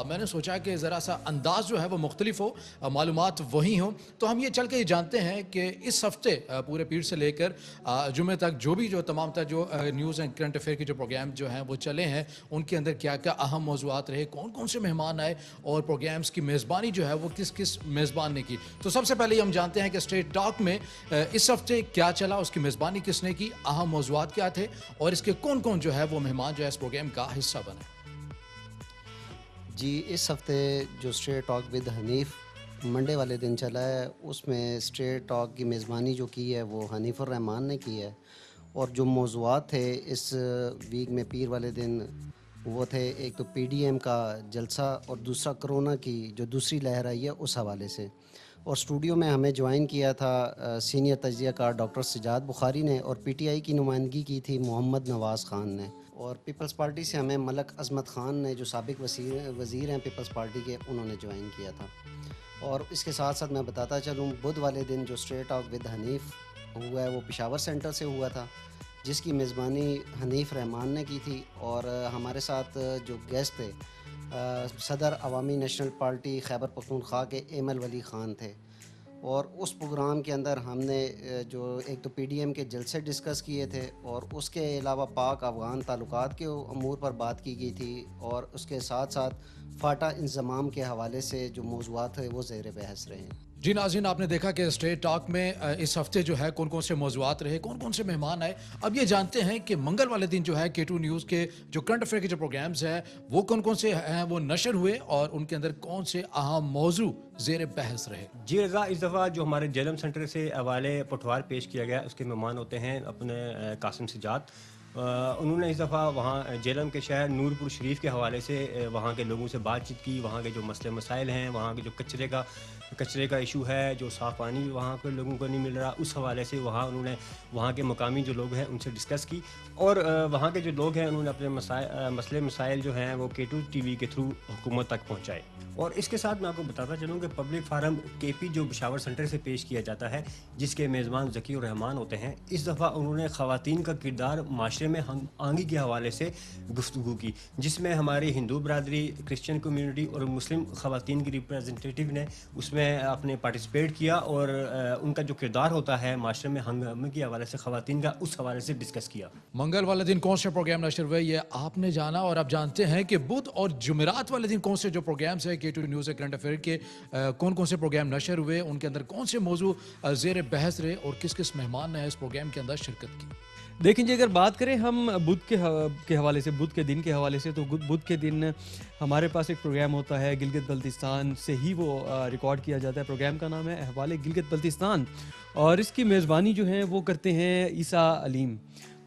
S3: मैंने सोचा कि ज़रा सा अंदाज़ जो है वो मुख्तलिफ हो, मालूमात वही हो, तो हम ये चल के जानते हैं कि इस हफ्ते पूरे पीर से लेकर जुमे तक जो तमाम तर जो न्यूज़ एंड करंट अफेयर के जो प्रोग्राम जो हैं वो चले हैं, उनके अंदर क्या क्या अहम मौज़ूआत रहे, कौन कौन से मेहमान आए, और प्रोग्राम्स की मेज़बानी जो है वो किस किस मेज़बान ने की। तो सबसे पहले हम जानते हैं कि स्ट्रेट टॉक में इस हफ्ते क्या चला, उसकी मेज़बानी किसने की, अहम मौज़ूआत क्या थे, और इसके कौन कौन जो है वो मेहमान जो है इस प्रोग्राम का हिस्सा बने।
S4: जी, इस हफ्ते जो straight talk with Hanif Monday वाले दिन चला है, उसमें स्ट्रेट टॉक की मेज़बानी जो की है वो हनीफुर रहमान ने की है, और जो मौज़ूआत थे इस वीक में पीर वाले दिन वो थे, एक तो PDM का जलसा और दूसरा कोरोना की जो दूसरी लहर आई है उस हवाले से। और स्टूडियो में हमें ज्वाइन किया था सीनियर तज्ज़ियाकार डॉक्टर सजाद बुखारी ने, और PTI की नुमाइंदगी की थी मोहम्मद नवाज़ ख़ान ने, और पीपल्स पार्टी से हमें मलक अज़मत ख़ान ने जो साबिक़ वज़ीर हैं पीपल्स पार्टी के, उन्होंने ज्वाइन किया था। और इसके साथ साथ मैं बताता चलूँ, बुध वाले दिन जो स्ट्रेट टॉक विद हनीफ हुआ है वो पेशावर सेंटर से हुआ था, जिसकी मेज़बानी हनीफ रहमान ने की थी, और हमारे साथ जो गेस्ट थे सदर अवामी नेशनल पार्टी खैबर पख्तूनख्वा के एमल वली ख़ान थे। और उस प्रोग्राम के अंदर हमने जो एक तो PDM के जलसे डिस्कस किए थे, और उसके अलावा पाक अफ़गान ताल्लुकात के अमूर पर बात की गई थी, और उसके साथ साथ फ़ाटा इंज़माम के हवाले से जो मौज़ूआत है वो ज़ेर बहस रहे हैं।
S3: जी नाज़रीन, आपने देखा कि स्ट्रेट टॉक में इस हफ्ते जो है कौन कौन से मौज़ूआत रहे, कौन कौन से मेहमान आए। अब ये जानते हैं कि मंगल वाले दिन जो है K2 न्यूज़ के जो करंट अफेयर के जो प्रोग्राम्स हैं वो कौन कौन से हैं वो नशर हुए, और उनके अंदर कौन से अहम मौजू ज़ेर बहस रहे।
S5: जी रज़ा, इस दफ़ा जो हमारे जेलम सेंटर से हवाले पटवार पेश किया गया, उसके मेहमान होते हैं अपने कासिम सजाद। उन्होंने इस दफ़ा वहाँ जेलम के शहर नूरपुर शरीफ के हवाले से वहाँ के लोगों से बातचीत की, वहाँ के जो मसले मसाइल हैं, वहाँ के जो कचरे का इशू है, जो साफ़ पानी वहाँ के लोगों को नहीं मिल रहा, उस हवाले से उन्होंने वहाँ के मकामी जो लोग हैं उनसे डिस्कस की, और वहाँ के जो लोग हैं उन्होंने अपने मसले मसाइल जो हैं वो K2 TV के थ्रू हुकूमत तक पहुँचाए। और इसके साथ मैं आपको बताता चलूँ कि पब्लिक फारम KP जो पेशावर सेंटर से पेश किया जाता है, जिसके मेज़बान ज़कीर रहमान होते हैं, इस दफ़ा उन्होंने ख़वातीन का किरदार माशरे में आंगी के हवाले से गुफ्तगू की, जिसमें हमारी हिंदू बरदरी, क्रिश्चियन कम्यूनिटी और मुस्लिम ख़वातीन की रिप्रेजेंटेटिव ने उसमें आपने पार्टिसिपेट किया, और उनका जो किरदार होता है माशरे में हंगामे के हवाले से ख़वातीन का, उस हवाले से डिस्कस किया।
S3: मंगल वाले दिन कौन से प्रोग्राम नशर हुए ये आपने जाना, और आप जानते हैं कि बुध और जुमेरात वाले दिन कौन से जो प्रोग्राम्स है K2 न्यूज़ करंट अफेयर के कौन कौन से प्रोग्राम नशर हुए, उनके अंदर कौन से मौजू ज़ेर बहस रहे, और किस किस मेहमान ने इस प्रोग्राम के अंदर शिरकत की।
S6: देखिए जी, अगर बात करें हम बुध के हवाले से, बुध के दिन के हवाले से, तो बुध के दिन हमारे पास एक प्रोग्राम होता है, गिलगित बल्तिस्तान से ही वो रिकॉर्ड किया जाता है। प्रोग्राम का नाम है अहवाले गिलगित बल्तिस्तान, और इसकी मेज़बानी जो है वो करते हैं ईसा अलीम।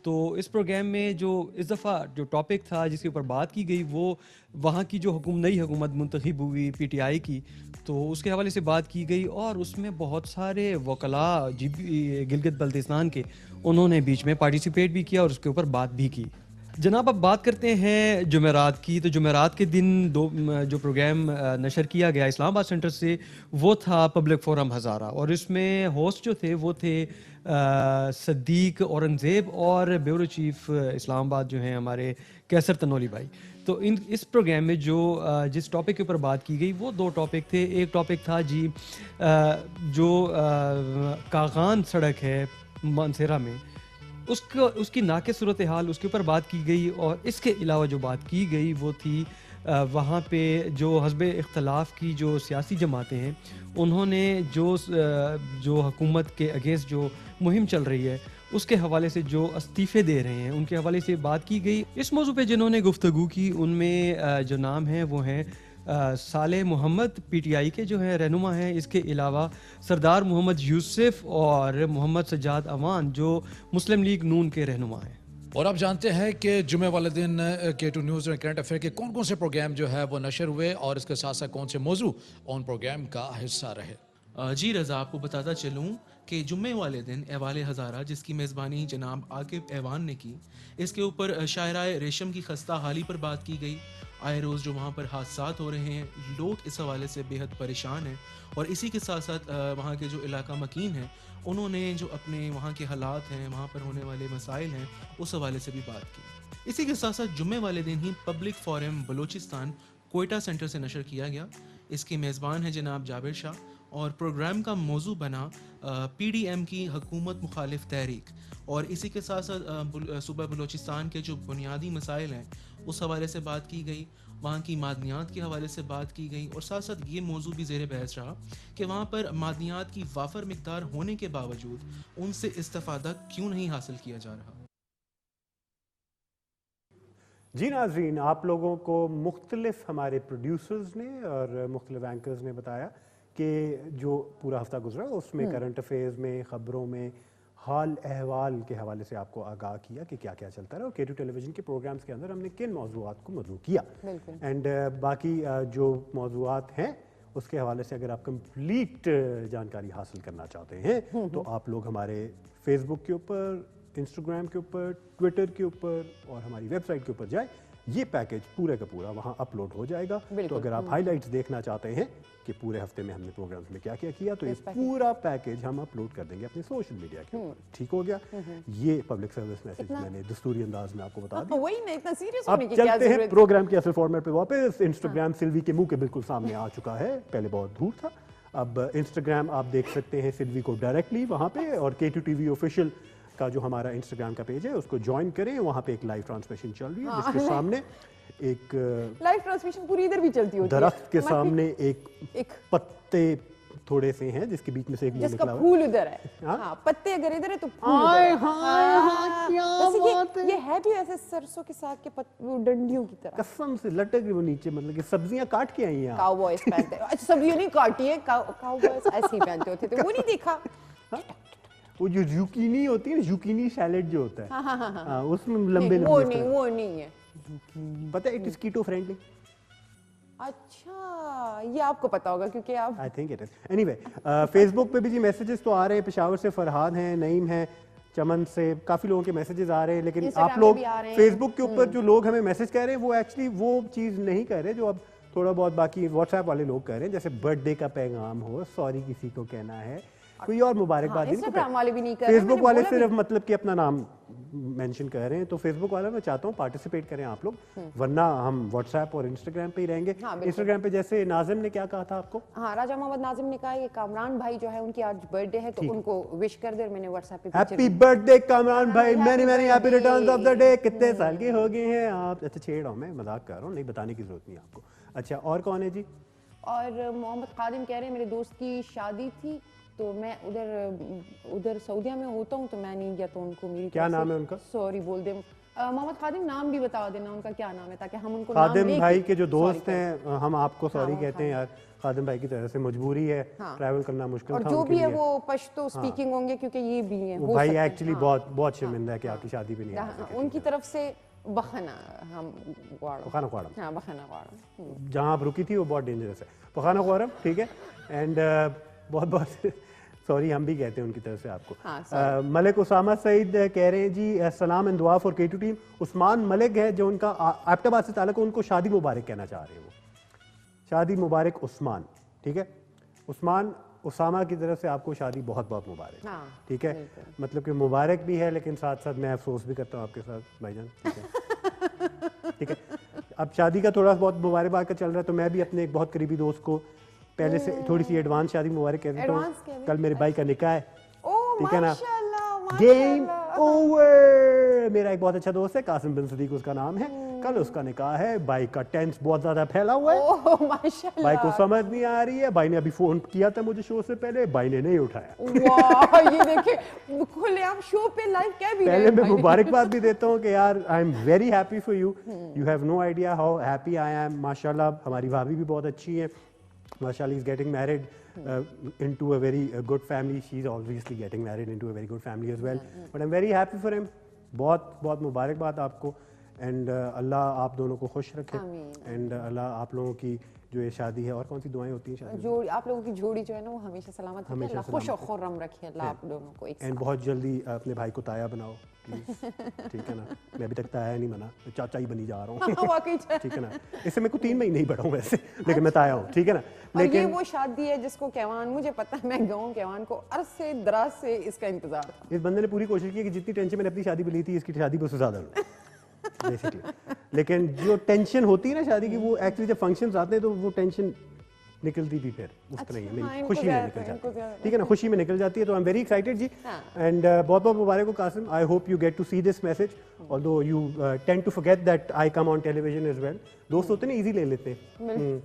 S6: तो इस प्रोग्राम में जो इस दफ़ा जो टॉपिक था जिसके ऊपर बात की गई, वो वहाँ की जो नई हुकूमत मुंतखब हुई PTI की, तो उसके हवाले से बात की गई और उसमें बहुत सारे वकला गिलगित बल्तिस्तान के उन्होंने बीच में पार्टिसिपेट भी किया और उसके ऊपर बात भी की। जनाब अब बात करते हैं जुमेरात की। तो जुमेरात के दिन जो प्रोग्राम नशर किया गया इस्लामाबाद सेंटर से वो था पब्लिक फोरम हज़ारा, और इसमें होस्ट जो थे वो थे सदीक औरंगज़ेब और ब्यूरो चीफ इस्लामाबाद जो हैं हमारे कैसर तनोली भाई। तो इस प्रोग्राम में जिस टॉपिक के ऊपर बात की गई वो 2 टॉपिक थे। एक टॉपिक था जी जो कागान सड़क है मानसेरा में उसकी नाके सूरत हाल, उसके ऊपर बात की गई। और इसके अलावा जो बात की गई वो थी वहाँ पे जो हस्ब इख्तलाफ की जो सियासी जमातें हैं उन्होंने जो हुकूमत के अगेंस्ट जो मुहिम चल रही है उसके हवाले से जो इस्तीफ़े दे रहे हैं उनके हवाले से बात की गई। इस मौजू पे जिन्होंने गुफ्तगू की उनमें जो नाम है वो हैं साले मोहम्मद पीटीआई के जो हैं रहनुमा हैं। इसके अलावा सरदार मोहम्मद यूसुफ और मोहम्मद सज्जाद अवान जो मुस्लिम लीग नून के रहनुमा हैं।
S3: और आप जानते हैं कि जुमे वाले दिन K2 न्यूज़ और करंट अफेयर के कौन कौन से प्रोग्राम जो है वो नशर हुए और इसके साथ साथ कौन से मौजू उन प्रोग्राम का हिस्सा रहे।
S7: जी रज़ा, आपको बताता चलूँ कि जुम्मे वाले दिन अहवाले हज़ारा जिसकी मेज़बानी जनाब आकिब ऐवान ने की, इसके ऊपर शायराए रेशम की खस्ता हाली पर बात की गई। आए रोज़ जो वहाँ पर हादसात हो रहे हैं, लोग इस हवाले से बेहद परेशान हैं और इसी के साथ साथ वहाँ के जो इलाका मकीन हैं उन्होंने जो अपने वहाँ के हालात हैं, वहाँ पर होने वाले मसाइल हैं, उस हवाले से भी बात की। इसी के साथ साथ जुम्मे वाले दिन ही public forum Balochistan Quetta centre से नशर किया गया। इसके मेज़बान हैं जनाब जाबिर शाह और प्रोग्राम का मौजू बना PDM की हुकूमत मुखालिफ तहरीक। और इसी के साथ साथ सूबा बलूचिस्तान के जो बुनियादी मसाइल हैं उस हवाले से बात की गई, वहाँ की मादनियात के हवाले से बात की गई और साथ साथ ये मौजू भी ज़ेर बहस रहा कि वहाँ पर मादनियात की वाफर मिकदार होने के बावजूद उनसे इस्तेफादा क्यों नहीं हासिल किया जा रहा।
S1: जी नाज़रीन, आप लोगों को मुख्तलिफ हमारे प्रोड्यूसर्स ने और मुख्तलिफ एंकर्स ने बताया कि जो पूरा हफ्ता गुजरा उसमें करंट अफेयर्स में, ख़बरों में, हाल अहवाल के हवाले से आपको आगाह किया कि क्या क्या चलता रहा और K2 टेलीविज़न के प्रोग्राम्स के अंदर हमने किन मौज़ूआत को मदऊ किया। एंड बाकी जो मौज़ूआत हैं उसके हवाले से अगर आप कंप्लीट जानकारी हासिल करना चाहते हैं तो आप लोग हमारे फेसबुक के ऊपर, इंस्टाग्राम के ऊपर, ट्विटर के ऊपर और हमारी वेबसाइट के ऊपर जाए। ये पैकेज पूरे का पूरा वहाँ अपलोड हो जाएगा। तो अगर आप हाइलाइट्स देखना चाहते हैं कि पूरे हफ्ते में हमने प्रोग्राम्स में क्या क्या किया तो ये पूरा पैकेज हम अपलोड कर देंगे अपने सोशल मीडिया के ऊपर। ठीक हो गया? ये पब्लिक सर्विस मैसेज मैंने दस्तूरी अंदाज में आपको बता दिया।
S2: वही ना, इतना सीरियस
S1: अब चलते हैं प्रोग्राम के असल फॉर्मेट पे वापस। इंस्टाग्राम सिल्वी के मुंह के बिल्कुल सामने आ चुका है, पहले बहुत दूर था। अब इंस्टाग्राम आप देख सकते हैं सिल्वी को डायरेक्टली वहाँ पे, और K2 TV ऑफिशियल का जो हमारा इंस्टाग्राम का पेज है उसको ज्वाइन करें। वहाँ पे एक लाइव ट्रांसमिशन चल रही है जिसके सामने एक
S2: लाइव ट्रांसमिशन पूरी इधर भी चलती होती है।
S1: दरख्त के सामने एक पत्ते थोड़े से हैं जिसके बीच में से एक मुंह निकला हुआ है।
S2: फूल उधर है। हाँ, पत्ते अगर इधर है तो फूल उधर है। ये है भी ऐसे सरसों के साग के डंडियों की तरह,
S1: कसम से लटक रही वो नीचे, मतलब कि सब्जियां काट के आई हैं।
S2: काउबॉयज पहनते हैं। अच्छा, सब्जियां नहीं काटी है, काउबॉयज ऐसे ही पहनते होते थे, वो नहीं देखा?
S1: वो जो ज़ुकीनी होती है ना, ज़ुकीनी सैलेड जो होता है, हाँ, उसमें लंबे लंबे
S2: वो नहीं है।
S1: पता है, इट इज कीटो फ्रेंडली।
S2: अच्छा, ये आपको पता होगा क्योंकि आप
S1: I think it is. Anyway, Facebook पे भी जी मैसेजेस तो आ रहे हैं। पेशावर से फरहाद हैं, नईम हैं, चमन से काफ़ी लोगों के मैसेजेस आ रहे हैं। लेकिन आप लोग फेसबुक के ऊपर जो लोग हमें मैसेज कर रहे हैं वो एक्चुअली वो चीज़ नहीं कर रहे जो अब थोड़ा बहुत बाकी व्हाट्सएप वाले लोग कर रहे हैं, जैसे बर्थडे का पैगाम हो, सॉरी किसी को कहना है, कोई और मुबारकबाद नहीं।
S2: इंस्टाग्राम वाले भी नहीं कर रहे,
S1: फेसबुक वाले सिर्फ मतलब कि अपना नाम मेंशन कर रहे हैं। तो फेसबुक वाला मैं चाहता हूँ पार्टिसिपेट करें आप लोग, वरना हम व्हाट्सएप और इंस्टाग्राम पे ही रहेंगे। इंस्टाग्राम पे जैसे नाजिम ने क्या कहा था आपको?
S2: हाँ, राजा मोहम्मद नाजिम ने कहा कि कामरान भाई जो है उनकी आज बर्थडे है तो उनको विश कर दे। मैंने व्हाट्सएप पे
S1: हैप्पी बर्थडे कामरान भाई, many many happy returns of the day. कितने साल के हो गए हैं आप? अच्छा, छेड़ रहा हूँ मैं, मजाक कर रहा हूँ, नहीं बताने की जरूरत नहीं आपको। अच्छा, और कौन है जी?
S2: और मोहम्मद खादिम कह रहे हैं मेरे दोस्त की शादी थी तो मैं उधर सऊदीया में होता हूँ तो मैं नहीं गया, तो उनको मेरी
S1: क्या नाम है उनका?
S2: सॉरी बोल दे। मोहम्मद खादिम, नाम भी बता देना उनका क्या नाम है ताकि हम उनको
S1: खादिम भाई के जो दोस्त हैं, हम आपको सॉरी कहते हैं यार। खादिम भाई की तरह से मजबूरी है, ट्रैवल करना मुश्किल था,
S2: और जो भी है वो पश्तो स्पीकिंग होंगे क्योंकि ये भी है।
S1: वो भाई एक्चुअली बहुत शर्मिंदा है कि आपकी शादी पे नहीं आ सके।
S2: उनकी तरफ से बखाना हम
S1: पखाना ख्वारम,
S2: हाँ बखाना ख्वारम,
S1: जहाँ आप रुकी थी वो बहुत डेंजरस है, पखाना ख्वारम, ठीक है। एंड बहुत बहुत सॉरी हम भी कहते हैं उनकी तरफ से आपको।
S2: हाँ,
S1: मलिक उसामा सईद कह रहे हैं जी सलाम एंड दुआ for K2 team. Usman Malik है जो उनका एबटाबाद से ताल्लुक है, उनको शादी मुबारक कहना चाह रहे हैं वो, शादी मुबारक उस्मान, ठीक है। उस्मान उसामा की तरफ से आपको शादी बहुत बहुत मुबारक,
S2: हाँ,
S1: ठीक है। मतलब कि मुबारक भी है लेकिन साथ साथ मैं अफसोस भी करता हूँ आपके साथ भाईजान, ठीक है ठीक है। अब शादी का थोड़ा बहुत मुबारकबाद का चल रहा है तो मैं भी अपने एक बहुत करीबी दोस्त को पहले से थोड़ी सी एडवांस शादी मुबारक कह देता हूँ। कल मेरे भाई का निकाह है, ठीक है ना। Game over. मेरा एक बहुत अच्छा दोस्त है कासिम बिन सदीक उसका नाम है, कल उसका निकाह है। भाई का टेंस बहुत ज्यादा फैला हुआ है, भाई को समझ नहीं आ रही है। भाई ने अभी फोन किया था मुझे शो से पहले, भाई ने नहीं उठाया।
S2: वाह, ये देखिए खुले आप शो पे लाइव कह भी रहे हैं।
S1: पहले मैं मुबारकबाद भी देता हूँ कि यार I am very happy for you, you have no idea how happy I am. माशाल्लाह हमारी भाभी भी बहुत अच्छी है, माशाल्लाह is getting married into a very good family. She's obviously getting married into a very good family as well. But I'm very happy for him. बहुत बहुत मुबारकबाद आपको एंड अल्लाह आप दोनों को खुश रखे एंड अल्लाह आप लोगों की जो ये शादी है, और कौन सी दुआएं होती हैं शादी
S2: जोड़ी, आप लोगों की जोड़ी जो है ना वो हमेशा सलामत रखे, अल्लाह खुश और खुर्रम रखे अल्लाह आप दोनों को एक साथ।
S1: एंड बहुत जल्दी अपने भाई को ताया बनाओ प्लीज, ठीक है ना। मैं अभी तक ताया नहीं बना, मैं चाचा ही बनी जा रहा हूँ ठीक है ना। इससे मेरे को 3 महीने ही बढ़ा हूँ वैसे, लेकिन मैं ताया हूँ, ठीक है ना।
S2: लेकिन ये वो शादी है जिसको केवान, मुझे पता है, मैं गाँव केवान को अरसे दराज से इसका इंतजार था।
S1: इस बंदे ने पूरी कोशिश की कि जितनी टेंशन मैंने अपनी शादी पे ली थी इसकी शादी पे उससे ज्यादा लूं बेसिकली। लेकिन जो टेंशन होती है ना शादी की, वो एक्चुअली जब फंक्शंस आते हैं तो वो टेंशन निकलती भी फिर उस तरह ही है, मेरी खुशी में निकल जाती है, ठीक है ना, खुशी में निकल जाती है। तो I am very excited ji and बहुत बहुत मुबारक हो Qasim. I hope you get to see this message although you tend to forget that I come on television as well. दोस्त होते ना इजी ले लेते हैं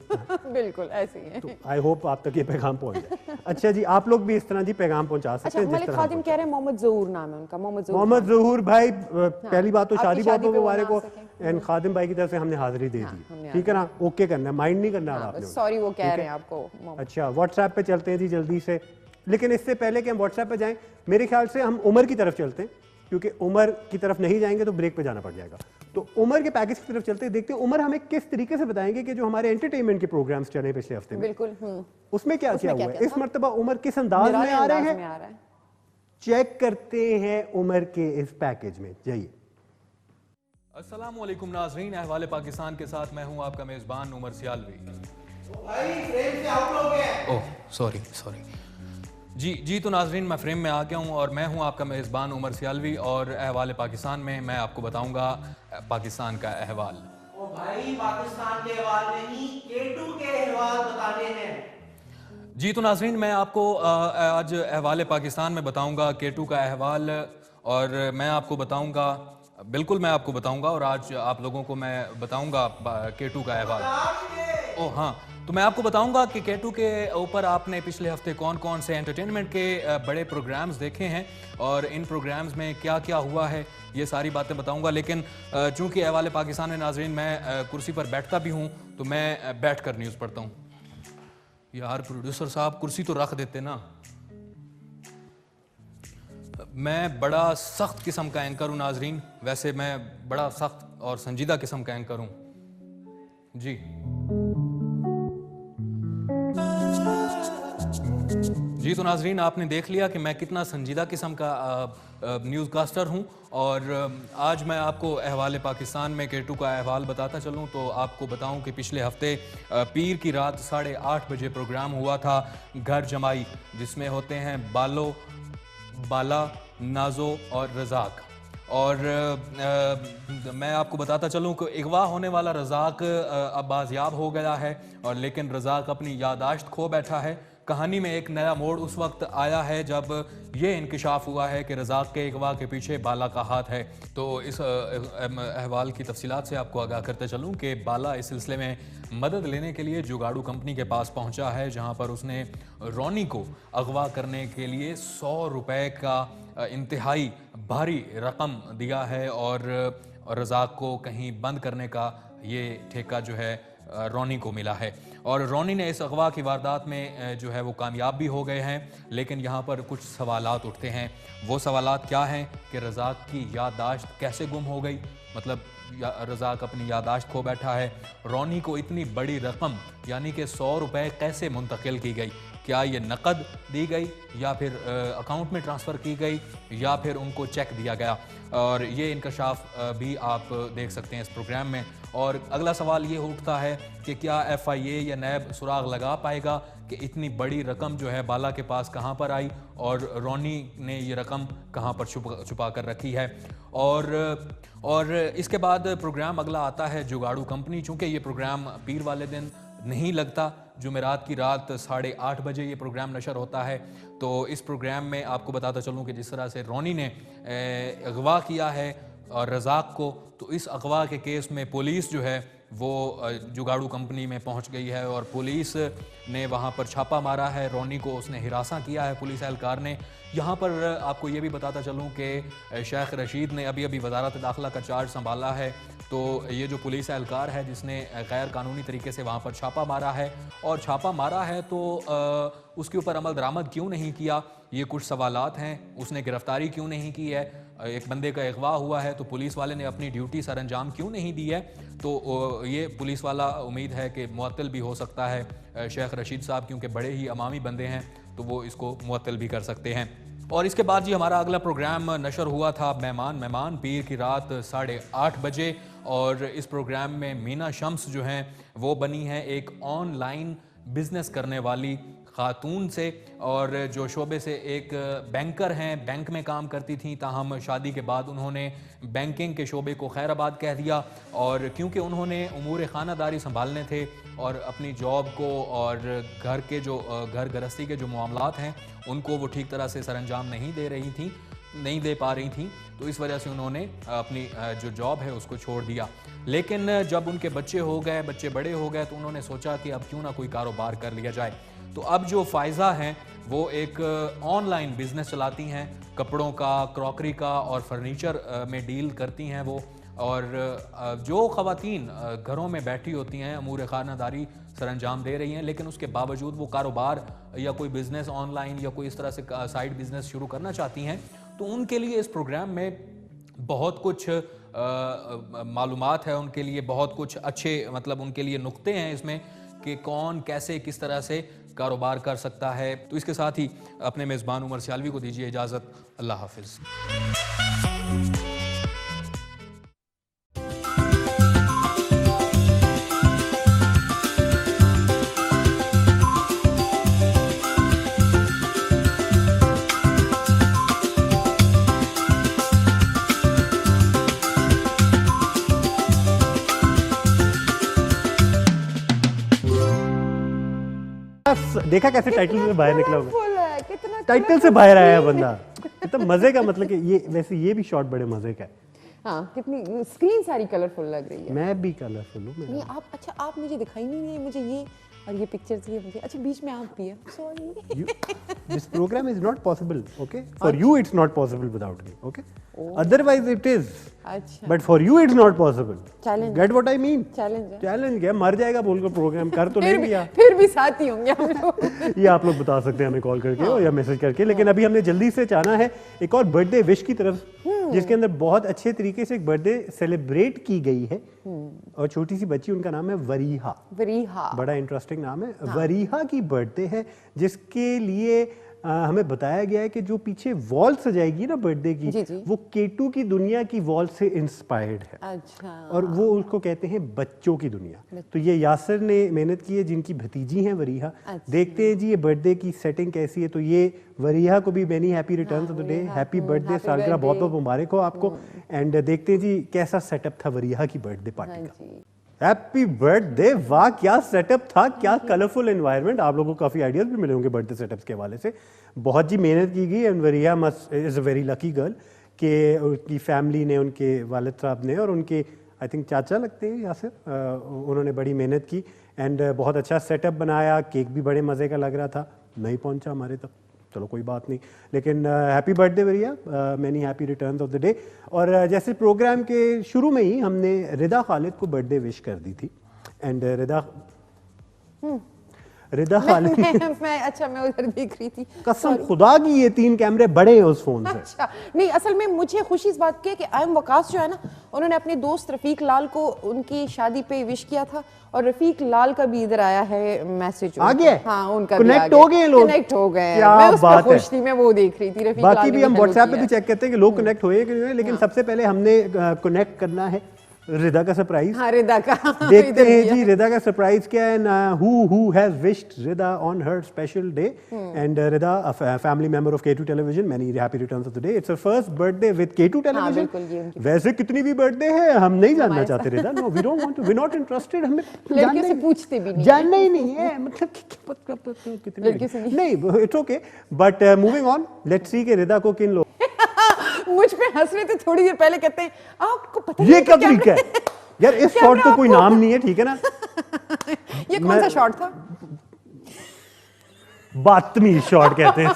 S2: बिल्कुल ऐसे ही है।
S1: तो आई होप आप तक ये पैगाम पहुंच जाए। अच्छा जी, आप लोग भी इस तरह जी पैगाम पहुंचा सकते हैं।
S2: मलिक खादिम कह रहे हैं मोहम्मद ज़हूर नाम है उनका,
S1: मोहम्मद ज़हूर भाई पहली बात तो शादी बहुत मुबारक हो एंड खादिम भाई की तरफ से हमने हाजिरी दे दी, ठीक है ना। ओके करना है, माइंड नहीं करना आपने,
S2: सॉरी वो कह रहे हैं आपको।
S1: अच्छा व्हाट्सएप पे चलते हैं जी जल्दी से, लेकिन इससे पहले कि हम व्हाट्सएप पे जाएं मेरे ख्याल से हम उमर की तरफ चलते हैं, क्योंकि उमर की तरफ नहीं जाएंगे तो ब्रेक पे जाना पड़ जाएगा। तो उमर के पैकेज की तरफ चलते हैं, देखते हैं उमर हमें किस तरीके से बताएंगे कि जो हमारे एंटरटेनमेंट के प्रोग्राम्स चले पिछले हफ्ते में,
S2: बिल्कुल
S1: उसमें क्या क्या हुआ है। इस मर्तबा उमर किस अंदाज में आ रहे हैं, चेक करते हैं उमर के इस पैकेज में। जाइए।
S8: अस्सलाम वालेकुम नाज़रीन, अहवाले पाकिस्तान के साथ मैं हूं आपका मेज़बान उमर सियालवी। ओह सॉरी जी तो नाज़रीन मैं फ्रेम में आ गया हूं और मैं हूं आपका मेज़बान उमर सियालवी और अहवाले पाकिस्तान में मैं आपको बताऊंगा पाकिस्तान का अहवाल।
S9: ओ भाई पाकिस्तान के अहवाल नहीं, K2 के अहवाल बताने हैं।
S8: जी तो नाज़रीन मैं आपको आज अहवाले पाकिस्तान में बताऊंगा K2 का अहवाल और मैं आपको बताऊंगा, बिल्कुल मैं आपको बताऊंगा और आज आप लोगों को मैं बताऊंगा K2 का अहवाल। ओह हाँ, तो मैं आपको बताऊंगा कि K2 के ऊपर आपने पिछले हफ्ते कौन कौन से एंटरटेनमेंट के बड़े प्रोग्राम्स देखे हैं और इन प्रोग्राम्स में क्या क्या हुआ है, ये सारी बातें बताऊंगा। लेकिन चूंकि अहवाले पाकिस्तान में नाज़रीन मैं कुर्सी पर बैठता भी हूँ तो मैं बैठ कर न्यूज़ पढ़ता हूँ। यार प्रोड्यूसर साहब कुर्सी तो रख देते ना। मैं बड़ा सख्त किस्म का एंकर हूँ नाज़रीन, वैसे मैं बड़ा सख्त और संजीदा किस्म का एंकर हूँ जी। जी तो नाज़रीन आपने देख लिया कि मैं कितना संजीदा किस्म का न्यूज़ कास्टर हूँ और आज मैं आपको अहवाले पाकिस्तान में K2 का अहवाल बताता चलूँ तो आपको बताऊँ कि पिछले हफ्ते पीर की रात 8:30 बजे प्रोग्राम हुआ था घर जमाई, जिसमें होते हैं बालो, बाला, नाजो और रज़ाक। और मैं आपको बताता चलूँ कि अगवा होने वाला रज़ाक अब बाज़याब हो गया है और लेकिन रज़ाक अपनी यादाश्त खो बैठा है। कहानी में एक नया मोड़ उस वक्त आया है जब ये इंकिशाफ हुआ है कि रज़ाक के अगवा के पीछे बाला का हाथ है। तो इस अहवाल की तफसीलात से आपको आगाह करते चलूँ कि बाला इस सिलसिले में मदद लेने के लिए जुगाड़ू कंपनी के पास पहुंचा है, जहां पर उसने रोनी को अगवा करने के लिए 100 रुपए का इंतहाई भारी रकम दिया है और रज़ाक को कहीं बंद करने का ये ठेका जो है रोनी को मिला है और रोनी ने इस अगवा की वारदात में जो है वो कामयाब भी हो गए हैं। लेकिन यहाँ पर कुछ सवालात उठते हैं। वो सवालात क्या हैं कि रज़ाक की याददाश्त कैसे गुम हो गई, मतलब रज़ाक अपनी यादाश्त खो बैठा है। रोनी को इतनी बड़ी रकम यानी कि 100 रुपये कैसे मुंतकिल की गई? क्या ये नकद दी गई या फिर अकाउंट में ट्रांसफ़र की गई या फिर उनको चेक दिया गया? और ये इंकशाफ भी आप देख सकते हैं इस प्रोग्राम में। और अगला सवाल ये उठता है कि क्या FIA या नैब सुराग लगा पाएगा कि इतनी बड़ी रकम जो है बाला के पास कहाँ पर आई और रोनी ने ये रकम कहाँ पर छुपा कर रखी है। और इसके बाद प्रोग्राम अगला आता है जुगाड़ू कंपनी। चूँकि ये प्रोग्राम पीर वाले दिन नहीं लगता, जुमेरात की रात 8:30 बजे ये प्रोग्राम नशर होता है। तो इस प्रोग्राम में आपको बताता चलूँ कि जिस तरह से रोनी ने अगवा किया है और रज़ाक को, तो इस अगवा के केस में पुलिस जो है वो जुगाड़ू कंपनी में पहुंच गई है और पुलिस ने वहां पर छापा मारा है। रोनी को उसने हिरासा किया है पुलिस एहलकार ने। यहाँ पर आपको ये भी बताता चलूँ कि शेख रशीद ने अभी अभी वजारत दाखिला का चार्ज संभाला है। तो ये जो पुलिस एहलकार है जिसने गैर कानूनी तरीके से वहाँ पर छापा मारा है और छापा मारा है तो उसके ऊपर अमल दरामद क्यों नहीं किया, ये कुछ सवालात हैं। उसने गिरफ्तारी क्यों नहीं की है? एक बंदे का अगवा हुआ है तो पुलिस वाले ने अपनी ड्यूटी सर अंजाम क्यों नहीं दी है? तो ये पुलिस वाला उम्मीद है कि मुअत्तल भी हो सकता है शेख रशीद साहब, क्योंकि बड़े ही अमामी बंदे हैं तो वो इसको मुअत्तल भी कर सकते हैं। और इसके बाद जी हमारा अगला प्रोग्राम नशर हुआ था मेहमान पीर की रात 8:30 बजे। और इस प्रोग्राम में मीना शम्स जो हैं वो बनी हैं एक ऑनलाइन बिजनेस करने वाली खातून से, और जो शोबे से एक बैंकर हैं, बैंक में काम करती थी, ताहम शादी के बाद उन्होंने बैंकिंग के शोबे को खैराबाद कह दिया। और क्योंकि उन्होंने उमूर खानादारी संभालने थे और अपनी जॉब को और घर के जो घर गृहस्थी के जो मामलात हैं उनको वो ठीक तरह से सरअंजाम नहीं दे पा रही थी, तो इस वजह से उन्होंने अपनी जो जॉब है उसको छोड़ दिया। लेकिन जब उनके बच्चे बड़े हो गए तो उन्होंने सोचा कि अब क्यों ना कोई कारोबार कर लिया जाए। तो अब जो फ़ायज़ा हैं वो एक ऑनलाइन बिज़नेस चलाती हैं, कपड़ों का, क्रॉकरी का और फर्नीचर में डील करती हैं वो। और जो ख़वातीन घरों में बैठी होती हैं अमूर खानादारी सरअंजाम दे रही हैं, लेकिन उसके बावजूद वो कारोबार या कोई बिज़नेस ऑनलाइन या कोई इस तरह से साइड बिज़नेस शुरू करना चाहती हैं, तो उनके लिए इस प्रोग्राम में बहुत कुछ मालूमात है, उनके लिए बहुत कुछ अच्छे मतलब उनके लिए नुक्ते हैं इसमें कि कौन कैसे किस तरह से कारोबार कर सकता है। तो इसके साथ ही अपने मेज़बान उमर सियालवी को दीजिए इजाज़त। अल्लाह हाफिज़।
S1: देखा कैसे टाइटल से बाहर निकला होगा, टाइटल से बाहर आया बंदा। कितना मजे का, मतलब कि ये वैसे ये भी शॉट बड़े मजे का है।
S2: हाँ, कितनी स्क्रीन सारी कलरफुल लग रही है।
S1: मैं भी कलरफुल हूँ।
S2: नहीं आप, अच्छा आप मुझे दिखाई नहीं दिए, मुझे ये और ये पिक्चर्स ये मुझे, अच्छा बीच में आप भी है, sorry.
S1: This programme is not possible, okay, for you it's not possible without me, okay, otherwise it is,
S2: अच्छा,
S1: but for you it's not possible.
S2: Challenge,
S1: get what I mean,
S2: challenge
S1: क्या मर जाएगा बोलकर प्रोग्राम कर तो नहीं लिया।
S2: फिर भी साथी होंगे हम लोग।
S1: ये आप लोग बता सकते हैं हमें कॉल करके या मैसेज करके। लेकिन अभी हमने जल्दी से जाना है एक और बर्थडे विश की तरफ, जिसके अंदर बहुत अच्छे तरीके से एक बर्थडे सेलिब्रेट की गई है और छोटी सी बच्ची, उनका नाम है वरीहा। बड़ा इंटरेस्टिंग नाम है। वरीहा की बर्थडे है, जिसके लिए हमें बताया गया है कि जो पीछे वॉल सजाएगी ना बर्थडे की, वो केटू की दुनिया की वॉल से इंस्पायर्ड है।
S2: अच्छा।
S1: और वो उसको कहते हैं बच्चों की दुनिया। तो ये यासर ने मेहनत की है, जिनकी भतीजी हैं वरीहा। अच्छा। देखते हैं जी ये बर्थडे की सेटिंग कैसी है। तो ये वरीहा को भी many happy returns of the day, happy birthday, सालगिरह बहुत बहुत मुबारक हो आपको। एंड देखते हैं जी कैसा सेटअप था वरीहा की बर्थडे पार्टी का। हैप्पी बर्थडे, वाह क्या सेटअप था, क्या कलरफुल एनवायरनमेंट। आप लोगों को काफ़ी आइडियाज़ भी मिले होंगे बर्थडे सेटअप्स के हवाले से। बहुत जी मेहनत की गई। And Wareeha is a very lucky girl कि उनकी फैमिली ने, उनके वालिद साहब ने और उनके आई थिंक चाचा लगते हैं यासिर, उन्होंने बड़ी मेहनत की एंड बहुत अच्छा सेटअप बनाया। केक भी बड़े मज़े का लग रहा था, नहीं पहुँचा हमारे तक, चलो कोई बात नहीं। लेकिन happy birthday Wareeha, many happy returns of the day. और जैसे प्रोग्राम के शुरू में ही हमने रिदा खालिद को बर्थडे विश कर दी थी। एंड रिदा खालिद
S2: मैं उधर देख रही थी,
S1: कसम खुदा की ये 3 कैमरे बड़े हैं उस फोन से।
S2: अच्छा नहीं, असल में मुझे खुशी इस बात की है कि आयम वकास जो है ना, उन्होंने अपने दोस्त रफीक लाल को उनकी शादी पे विश किया था, और रफीक लाल का भी इधर आया है मैसेज।
S1: आ गया?
S2: हाँ, उनका
S1: कनेक्ट हो गए लोग,
S2: कनेक्ट हो गए।
S1: क्या
S2: मैं उस पर
S1: बात है।
S2: खुश थी, मैं वो देख रही थी। रफीक
S1: बाकी भी हम
S2: लाल
S1: व्हाट्सएप पे भी चेक करते हैं कि लोग कनेक्ट हुए कि नहीं हुए, लेकिन सबसे पहले हमने कनेक्ट करना है रिदा का सरप्राइज।
S2: हाँ, रिदा का
S1: देखते हैं जी रिदा का सरप्राइज क्या है। Who has wished Rida on her special day, and Rida a family member of K2 television, many happy returns of the day. It's her first birthday with K2 television. वैसे कितनी भी बर्थडे है हम नहीं जानना चाहते Rida, no we don't want to, we are not interested, हमें
S2: लड़कियों से पूछते भी नहीं,
S1: जानना ही नहीं है, मतलब कितनी
S2: लड़कियों से
S1: नहीं, it's okay. But moving on, let's see कि रिदा को किन लोग
S2: मुझ पे हंस रहे थे थोड़ी देर पहले, कहते हैं आपको पता
S1: ये क्या तरीका है यार, इस शॉट को कोई नाम नहीं है, ठीक है ना।
S2: ये कौन सा शॉट था?
S1: बदतमीज शॉट कहते हैं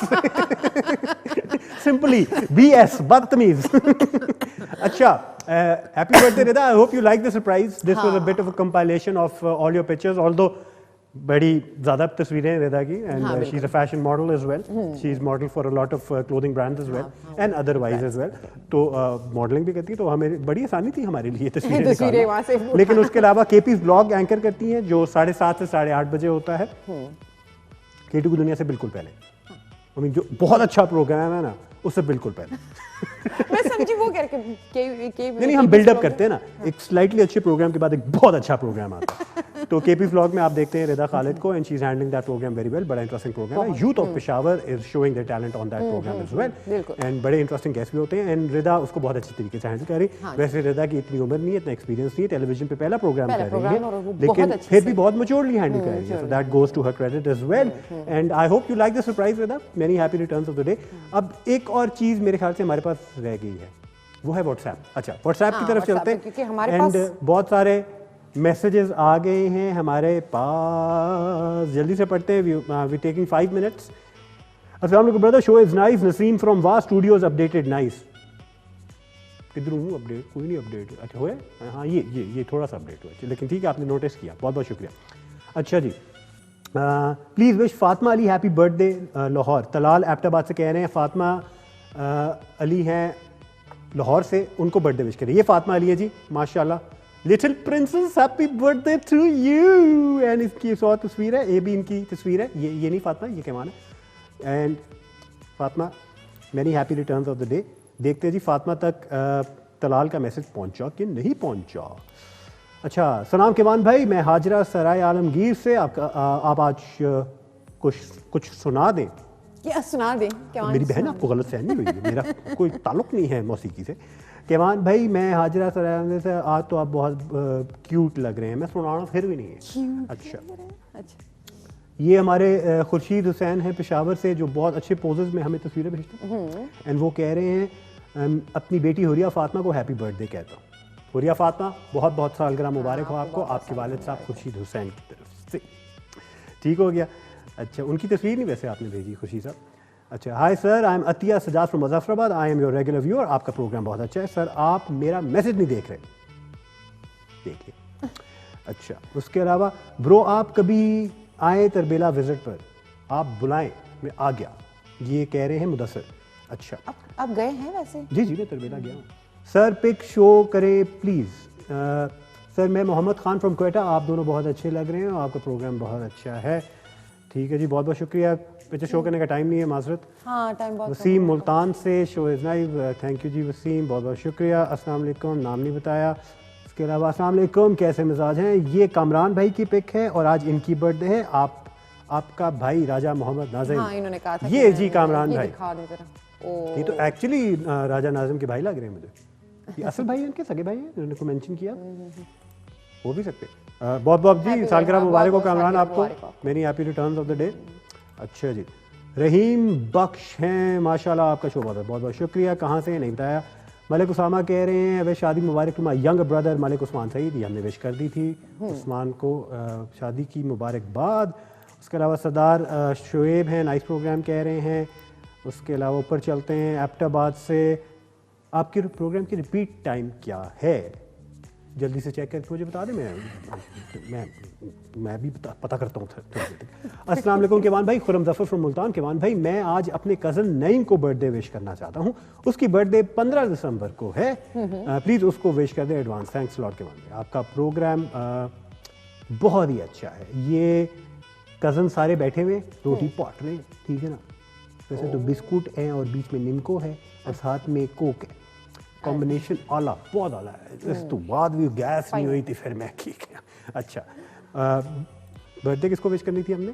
S1: सिंपली BS, बदतमीज। अच्छा, happy birthday Rida, I hope you like the surprise. This was a bit of a compilation of all your pictures, although बड़ी ज़्यादा तस्वीरें हैं रिदा की, and she is a fashion model as well, she is model for a lot of clothing brands as well and otherwise as well. तो मॉडलिंग भी करती है, तो हमें बड़ी आसानी थी हमारे लिए तस्वीरें निकालना। लेकिन उसके अलावा KP's ब्लॉग एंकर करती हैं, जो 7:30 से 8:30 बजे होता है K2 की दुनिया से बिल्कुल पहले। I mean, जो बहुत अच्छा प्रोग्राम है ना, उससे बिल्कुल पहले।
S2: मैं समझी वो करके
S1: नहीं, हम बिल्डअप करते हैं ना, एक स्लाइटली अच्छे प्रोग्राम के बाद एक बहुत अच्छा प्रोग्राम आता है। तो KP व्लॉग में आप देखते हैं रिदा खालिद को, and she is handling that programme very well. बड़ा इंटरेस्टिंग प्रोग्राम है। Youth of Peshawar is showing their talent on that programme as well, and बड़े इंटरेस्टिंग गेस्ट भी होते हैं, एंड रिदा उसको बहुत अच्छे तरीके से हैंडल कर रही है। वैसे रिदा की इतनी उम्र नहीं है, इतना एक्सपीरियंस नहीं है, टेलीविजन पे पहला प्रोग्राम कर रही है, लेकिन फिर भी बहुत मैच्योरली हैंडल कर रही है, so that goes to her credit as well, and I hope you like the surprise Rida. Many happy returns of the day. अब एक और चीज मेरे ख्याल से हमारे पास रह गई है, वो है व्हाट्सएप। अच्छा, व्हाट्सएप की तरफ चलते हैं, एंड बहुत सारे मैसेजेस आ गए हैं हमारे पास, जल्दी से पढ़ते हैं। We taking 5 minutes. अस्सलाम वालेकुम brother, show is nice, Naseem from Wah studios updated, nice. किधर हूँ अपडेट? कोई नहीं अपडेट। अच्छा हुए, हाँ ये थोड़ा सा अपडेट हुआ, लेकिन ठीक है, आपने नोटिस किया, बहुत बहुत शुक्रिया। अच्छा जी, please wish Fatima Ali happy birthday Lahore. Talal Abbottabad से कह रहे हैं फातिमा अली हैं लाहौर से, उनको बर्थडे विश करें। ये फातिमा अली है जी, माशाल्लाह। Little princess happy birthday to you, and इसकी एक और तस्वीर है, ये भी इनकी तस्वीर है, ये नहीं फातिमा, ये कैमान है। And Fatima many happy returns of the day. देखते हैं जी फातिमा तक तलाल का मैसेज पहुंचा कि नहीं पहुंचा। अच्छा, सलाम केमान भाई, मैं हाजरा सराय आलमगीर से, आप आज कुछ सुना दें।
S2: क्या सुना दें?
S1: मेरी बहन आपको गलत फहमी हुई है, मेरा कोई ताल्लुक नहीं है मौसीकी से। केमान भाई, मैं हाजरा सराय से, आज तो आप बहुत क्यूट लग रहे हैं। मैं सुनाना फिर भी नहीं है। अच्छा, ये हमारे खुर्शीद हुसैन हैं पेशावर से, जो बहुत अच्छे पोजेस में हमें तस्वीरें भेजते हैं, एंड वो कह रहे हैं अपनी बेटी हुरिया फातिमा को हैप्पी बर्थडे कहता हूँ। हुरिया फातिमा, बहुत बहुत सालगिरह मुबारक हो आपको, आपके वालिद साहब खुर्शीद हुसैन की तरफ से। ठीक हो गया। अच्छा, उनकी तस्वीर नहीं वैसे आपने भेजी खुशी साहब। अच्छा, hi sir, I am Atiya Sajjad from Muzaffarabad, I am your regular viewer. आपका प्रोग्राम बहुत अच्छा है सर, आप मेरा मैसेज नहीं देख रहे, देखिए। अच्छा, उसके अलावा ब्रो, आप कभी आए तरबेला विजिट पर, आप बुलाएं, मैं आ गया, ये कह रहे हैं मुदस्सर। अच्छा,
S2: आप गए हैं वैसे?
S1: जी मैं तरबेला गया हूँ। सर पिक शो करे प्लीज़। सर मैं मोहम्मद खान फ्रॉम क्वेटा, आप दोनों बहुत अच्छे लग रहे हैं और आपका प्रोग्राम बहुत अच्छा है। ठीक है जी, बहुत बहुत शुक्रिया। पिक्चर शो करने का टाइम नहीं है, माजरत।
S2: हाँ, टाइम बहुत।
S1: वसीम मुल्तान से, show is nice, thank you जी वसीम, बहुत बहुत शुक्रिया। अस्सलाम वालेकुम, नाम नहीं बताया। इसके अलावा अस्सलाम वालेकुम, कैसे मिजाज हैं? ये कामरान भाई की पिक है और आज इनकी बर्थडे है। आपका भाई राजा मोहम्मद नाज़िम।
S2: हाँ, इन्होंने कहा था
S1: ये जी कामरान भाई,
S2: दिखा दे जरा।
S1: ये तो एक्चुअली राजा नाज़िम के भाई लग रहे हैं मुझे। ये असल भाई इनके सगे भाई हैं, उन्होंने को मेंशन किया, हो भी सकते। बहुत बहुत जी सालगिरह मुबारक हो कामरान आपको, many happy returns of the day. अच्छा जी, रहीम बख्श हैं, माशाल्लाह आपका शो बहुत बहुत शुक्रिया। कहाँ से नहीं बताया। मलिक उसामा कह रहे हैं वे शादी मुबारक to my young brother Malik Usman Saeed, ये हमने विश कर दी थी उस्मान को, शादी की मुबारकबाद। उसके अलावा सरदार शुएब हैं, नाइस प्रोग्राम कह रहे हैं। उसके अलावा ऊपर चलते हैं एबटाबाद से, आपके प्रोग्राम की रिपीट टाइम क्या है? जल्दी से चेक करके मुझे बता दें, मैं भी पता करता हूँ। अस्सलाम वालेकुम केवान भाई, खुरम जफर फ्रॉम मुल्तान। केवान भाई, मैं आज अपने कज़न नईम को बर्थडे विश करना चाहता हूँ। उसकी बर्थडे 15 दिसंबर को है, प्लीज़ उसको विश कर दें एडवांस। थैंक्स लॉट केवान भाई, आपका प्रोग्राम बहुत ही अच्छा है। ये कज़न सारे बैठे हुए रोटी पॉट रहे, ठीक है ना। वैसे तो बिस्कुट है और बीच में निम्को है और साथ में कोक है, कॉम्बिनेशन आला, बहुत आला है। इस तो बाद भी गैस नहीं हुई थी, फिर मैं ठीक है। अच्छा, बर्थडे किसको विश करनी थी हमने?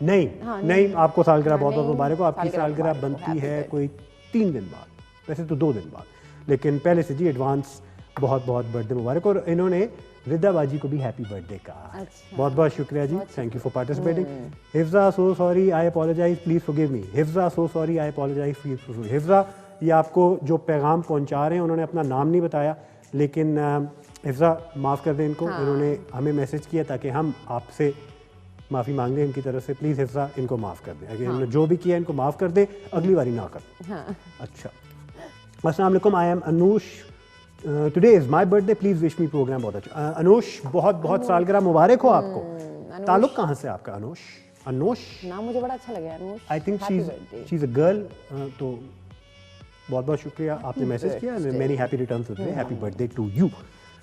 S1: नहीं, आपको सालगिरह बहुत बहुत मुबारक हो। आपकी सालगिरह बनती है कोई 3 दिन बाद, वैसे तो 2 दिन बाद, लेकिन पहले से जी एडवांस बहुत बहुत बर्थडे मुबारक। और इन्होंने रिदा बाजी को भी हैप्पी बर्थडे कहा। अच्छा। बहुत बहुत शुक्रिया जी, thank you for participating. Hifza, so sorry, I apologise, please forgive me. Hifza, so sorry, I apologise, please forgive me. Hifza, ये आपको जो पैगाम पहुंचा रहे हैं, उन्होंने अपना नाम नहीं बताया, लेकिन हिफ्जा माफ़ कर दें इनको। इन्होंने हमें मैसेज किया ताकि हम आपसे माफ़ी मांग लें इनकी तरफ से। प्लीज़ हिफ्जा, इनको माफ़ कर दें। अगर इन्होंने जो भी किया इनको माफ़ कर दें, अगली बारी ना कर। अच्छा, अस्सलाम वालेकुम, I am Anush, today is my birthday, please wish me. Programme बहुत अच्छा। अनुष, बहुत बहुत सालगिरह मुबारक हो आपको। ताल्लुक कहाँ से आपका अनुष? अनुष
S2: नाम मुझे बड़ा अच्छा लगा Anush.
S1: I think she is a girl. तो बहुत बहुत शुक्रिया, आपने मैसेज किया। Many happy returns of the day, happy birthday to you.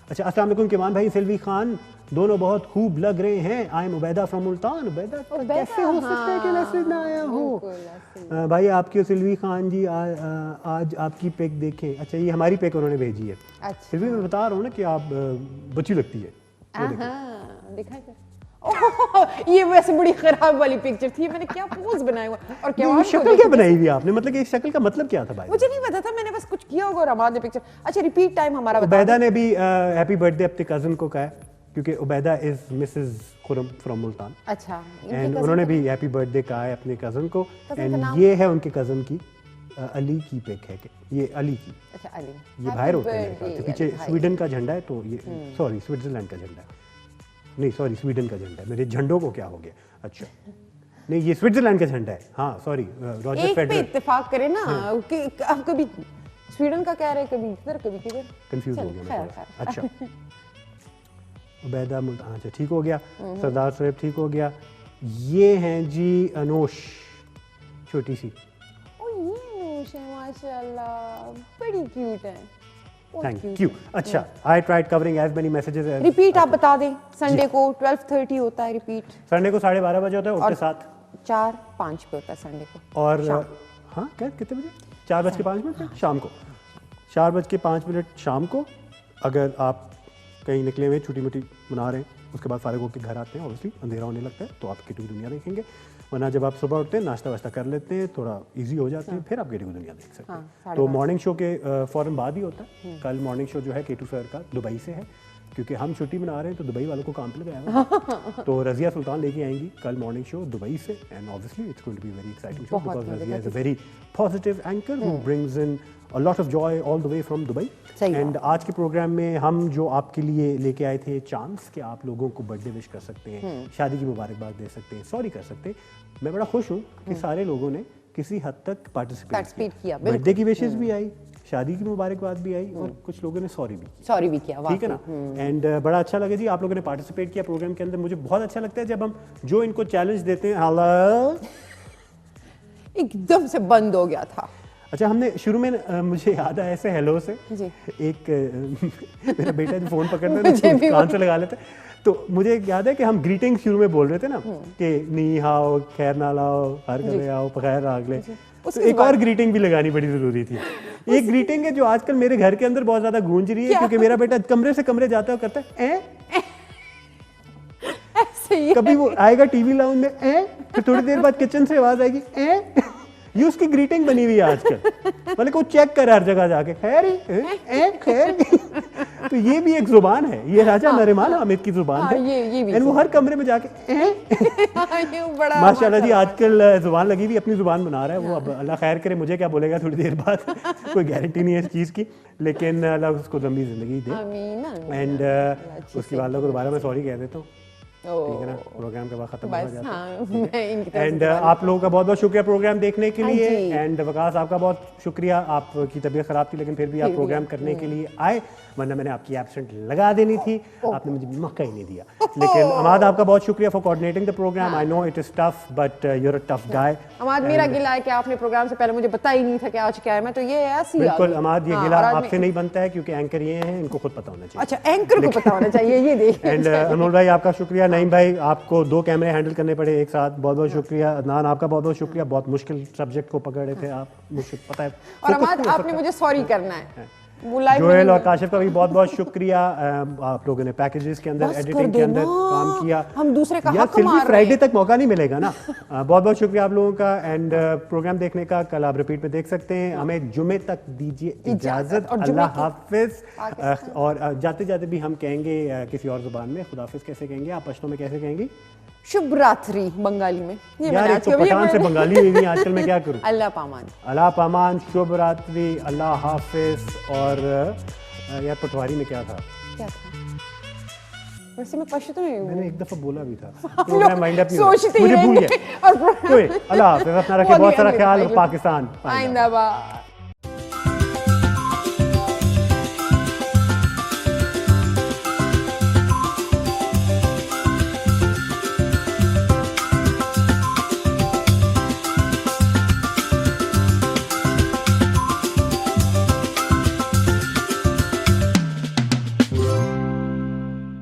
S1: अच्छा, अस्सलाम वालेकुम केवान भाई, सिल्वी खान, दोनों बहुत खूब लग रहे हैं। I am Ubaida from Multan. Ubaida कैसे हो सकता है कि मैसेज ना आया हो? भाई आपकी और सिल्वी खान जी आज आपकी पिक देखें। अच्छा, ये हमारी पिक उन्होंने भेजी है। अच्छा। सिल्वी, मैं बता रहा हूँ ना कि आप बच्ची लगती है।
S2: ये वैसे बड़ी खराब वाली पिक्चर थी, मैंने क्या पोज बनाया हुआ। और क्या
S1: शक्ल क्या बनाई हुई आपने, मतलब कि शक्ल का मतलब क्या था भाई?
S2: मुझे नहीं पता था, मैंने बस कुछ किया होगा और हमारे पिक्चर। अच्छा, रिपीट टाइम हमारा बता।
S1: उबैदा ने भी हैप्पी बर्थडे अपने कजन को कहा, क्योंकि Ubaida is Mrs Khurram from Multan.
S2: अच्छा,
S1: एंड उन्होंने भी हैप्पी बर्थडे कहा है अपने कजन को। एंड ये है उनके कजन की अली की पिक है, ये अली की।
S2: अच्छा, अली,
S1: ये बाहर होता है, पीछे स्वीडन का झंडा है, तो ये सॉरी स्विट्जरलैंड का झंडा है, नहीं सॉरी स्वीडन का झंडा है। मेरे झंडों को क्या हो गया? अच्छा, नहीं ये स्विट्जरलैंड का झंडा है। हाँ सॉरी, रॉजर फेडरर।
S2: इत्तेफाक करें ना कि आप कभी स्वीडन का कह रहे, कभी किधर कभी किधर,
S1: कंफ्यूज हो गया मैं। अच्छा, उबैदा मुल्तान, अच्छा ठीक हो गया। सरदार साहब ठीक हो गया। ये हैं जी अनोश, छोटी सी।
S2: ओ ये अनोश है, माशाल्लाह बड़ी क्यूट है।
S1: Thank you. अच्छा, I tried covering as many messages.
S2: Repeat आप बता दें। संडे को 12:30 होता है रिपीट।
S1: संडे को 12:30 बजे होता है, उसके साथ
S2: 4:05 पे होता है संडे को।
S1: और हाँ क्या कितने बजे? 4:05 शाम को। 4:05 शाम को। अगर आप कहीं निकले हुए छुट्टी मुट्टी मना रहे हैं, उसके बाद फारिग होकर घर आते हैं, ऑब्वियसली अंधेरा होने लगता है, तो आप किटी की दुनिया देखेंगे। वरना जब आप सुबह उठते हैं, नाश्ता वाश्ता कर लेते हैं, थोड़ा इजी हो जाते हैं, फिर आप किटी की दुनिया देख सकते हैं। तो मॉर्निंग शो के फ़ौरन बाद ही होता है। कल मॉर्निंग शो जो है केटू सर का दुबई से है, क्योंकि हम छुट्टी मना रहे हैं तो दुबई वालों को काम पे लगाया। तो रज़िया सुल्तान लेके आएंगी कल मॉर्निंग शो दुबई से। And obviously it's going to be very exciting show, because Razia is a very positive anchor who brings in a lot of joy all the way from Dubai. And आज के प्रोग्राम में हम जो आपके लिए लेके आए थे चांस कि आप लोगों को बर्थडे विश कर सकते हैं, शादी की मुबारकबाद दे सकते हैं, सॉरी कर सकते हैं। मैं बड़ा खुश हूँ कि सारे लोगों ने किसी हद तक पार्टिसिपेट किया। बर्थडे की विशेस भी आई, शादी की मुबारकबाद भी आई, और कुछ लोगों ने सॉरी भी किया, ठीक है ना। एंड बड़ा अच्छा लगा जी, आप लोगों ने पार्टिसिपेट किया प्रोग्राम के अंदर। मुझे बहुत अच्छा लगता है जब हम जो इनको चैलेंज देते हैं। हेलो,
S2: एकदम से बंद हो गया था।
S1: अच्छा, हमने शुरू में मुझे याद आया ऐसे हेलो से
S2: जी।
S1: एक मेरा बेटा जो फोन पकड़ता है ना कान से लगा लेता है, तो मुझे याद है कि हम ग्रीटिंग शुरू में बोल रहे थे ना कि नी हाओ, खैर ना लाओ, हर गले आओ, पखैर रागले। तो एक और ग्रीटिंग भी लगानी बड़ी जरूरी थी। एक ग्रीटिंग है जो आजकल मेरे घर के अंदर बहुत ज्यादा गूंज रही है, क्योंकि मेरा बेटा कमरे से कमरे जाता है और करता है कभी वो आएगा टीवी लाउंज में फिर थोड़ी देर बाद किचन से आवाज आएगी ये उसकी ग्रीटिंग बनी हुई है आजकल। मतलब को चेक कर हर जगह जाके खैर तो ये भी एक जुबान है, ये राजा नरिमान हामिद की जुबान है। एंड वो हर कमरे में जाके माशाल्लाह जी आजकल जुबान लगी हुई अपनी जुबान बना रहा है वो। अब अल्लाह खैर करे, मुझे क्या बोलेगा थोड़ी देर बाद कोई गारंटी नहीं है इस चीज़ की, लेकिन अल्लाह उसको लंबी जिंदगी दे। एंड उसकी वालों को दोबारा मैं सॉरी कह देता हूँ ठीक है ना, प्रोग्राम के बाद खत्म हो
S2: बस
S1: जाता है।
S2: हाँ, मैं इनकी तरफ से
S1: एंड
S2: सवाल-
S1: आप लोगों का बहुत बहुत शुक्रिया प्रोग्राम देखने के
S2: हाँ
S1: लिए।
S2: जी।
S1: एंड वकास आपका बहुत शुक्रिया, आपकी तबीयत खराब थी लेकिन फिर भी आप प्रोग्राम करने के लिए आए, वरना मैंने आपकी एब्सेंट लगा देनी थी, आपने मुझे मौका ही नहीं दिया। लेकिन अमाद आपका बहुत शुक्रिया for coordinating the programme. I know it is tough but you are a tough guy.
S2: Amaad मेरा गिला है कि आपने प्रोग्राम से पहले मुझे पता ही नहीं था कि आज क्या है, मैं तो ये ऐसी आ
S1: बिल्कुल
S2: गई।
S1: अमाद, ये
S2: हाँ,
S1: गिला
S2: और आज
S1: आपसे नहीं बनता है क्योंकि एंकर ये हैं, इनको खुद पता होना चाहिए।
S2: अच्छा, एंकर को पता होना चाहिए, ये देखिए।
S1: एंड अनमोल भाई आपका शुक्रिया, नईम भाई आपको 2 कैमरे हैंडल करने पड़े एक साथ, बहुत बहुत शुक्रिया। अदनान आपका बहुत बहुत शुक्रिया, बहुत मुश्किल सब्जेक्ट को पकड़ रहे थे आप, मुझे पता है।
S2: और अमाद आपने मुझे सॉरी करना है, वो लाइव
S1: जोएल और काशिफ का भी बहुत बहुत शुक्रिया। आप लोगों ने पैकेजेस के अंदर,
S2: बस कर
S1: एडिटिंग के अंदर
S2: देना।
S1: काम किया।
S2: हम दूसरे का
S1: यार
S2: हक
S1: फिर भी
S2: मार रहे
S1: फ्राइडे
S2: हैं।
S1: तक मौका नहीं मिलेगा ना। बहुत बहुत शुक्रिया आप लोगों का। एंड प्रोग्राम देखने का कल आप रिपीट में देख सकते हैं। हमें जुमे तक दीजिए इजाजत,
S2: और जुमे
S1: अल्लाह
S2: की
S1: हाफिज। और जाते जाते भी हम कहेंगे किसी और जुबान में खुदाफिज कैसे कहेंगे, आप पश्तो में कैसे कहेंगे?
S2: शुभ रात्रि बंगाली में। ये
S1: यार
S2: मैंने
S1: एक
S2: आज
S1: तो
S2: कभी
S1: पठान से बंगाली हुई नहीं आजकल, मैं क्या करूं?
S2: अल्लाह पामान।
S1: अल्लाह पामान, शुभ रात्रि, अल्लाह हाफिज। और यार पटवारी में क्या था?
S2: क्या था? वैसे मैं पश्तो में हूँ।
S1: मैंने एक दफा बोला भी था।
S2: हम
S1: प्रोग्राम
S2: लोग
S1: वाइंड अप नहीं
S2: सोचते
S1: हुआ। मुझे
S2: ही
S1: भूल
S2: रहेंगे
S1: गया।
S2: और
S1: कोई अल्लाह हाफिज, अपना रखे, बहुत सारा ख्याल। पाकिस्तान
S2: आइंदाबाद।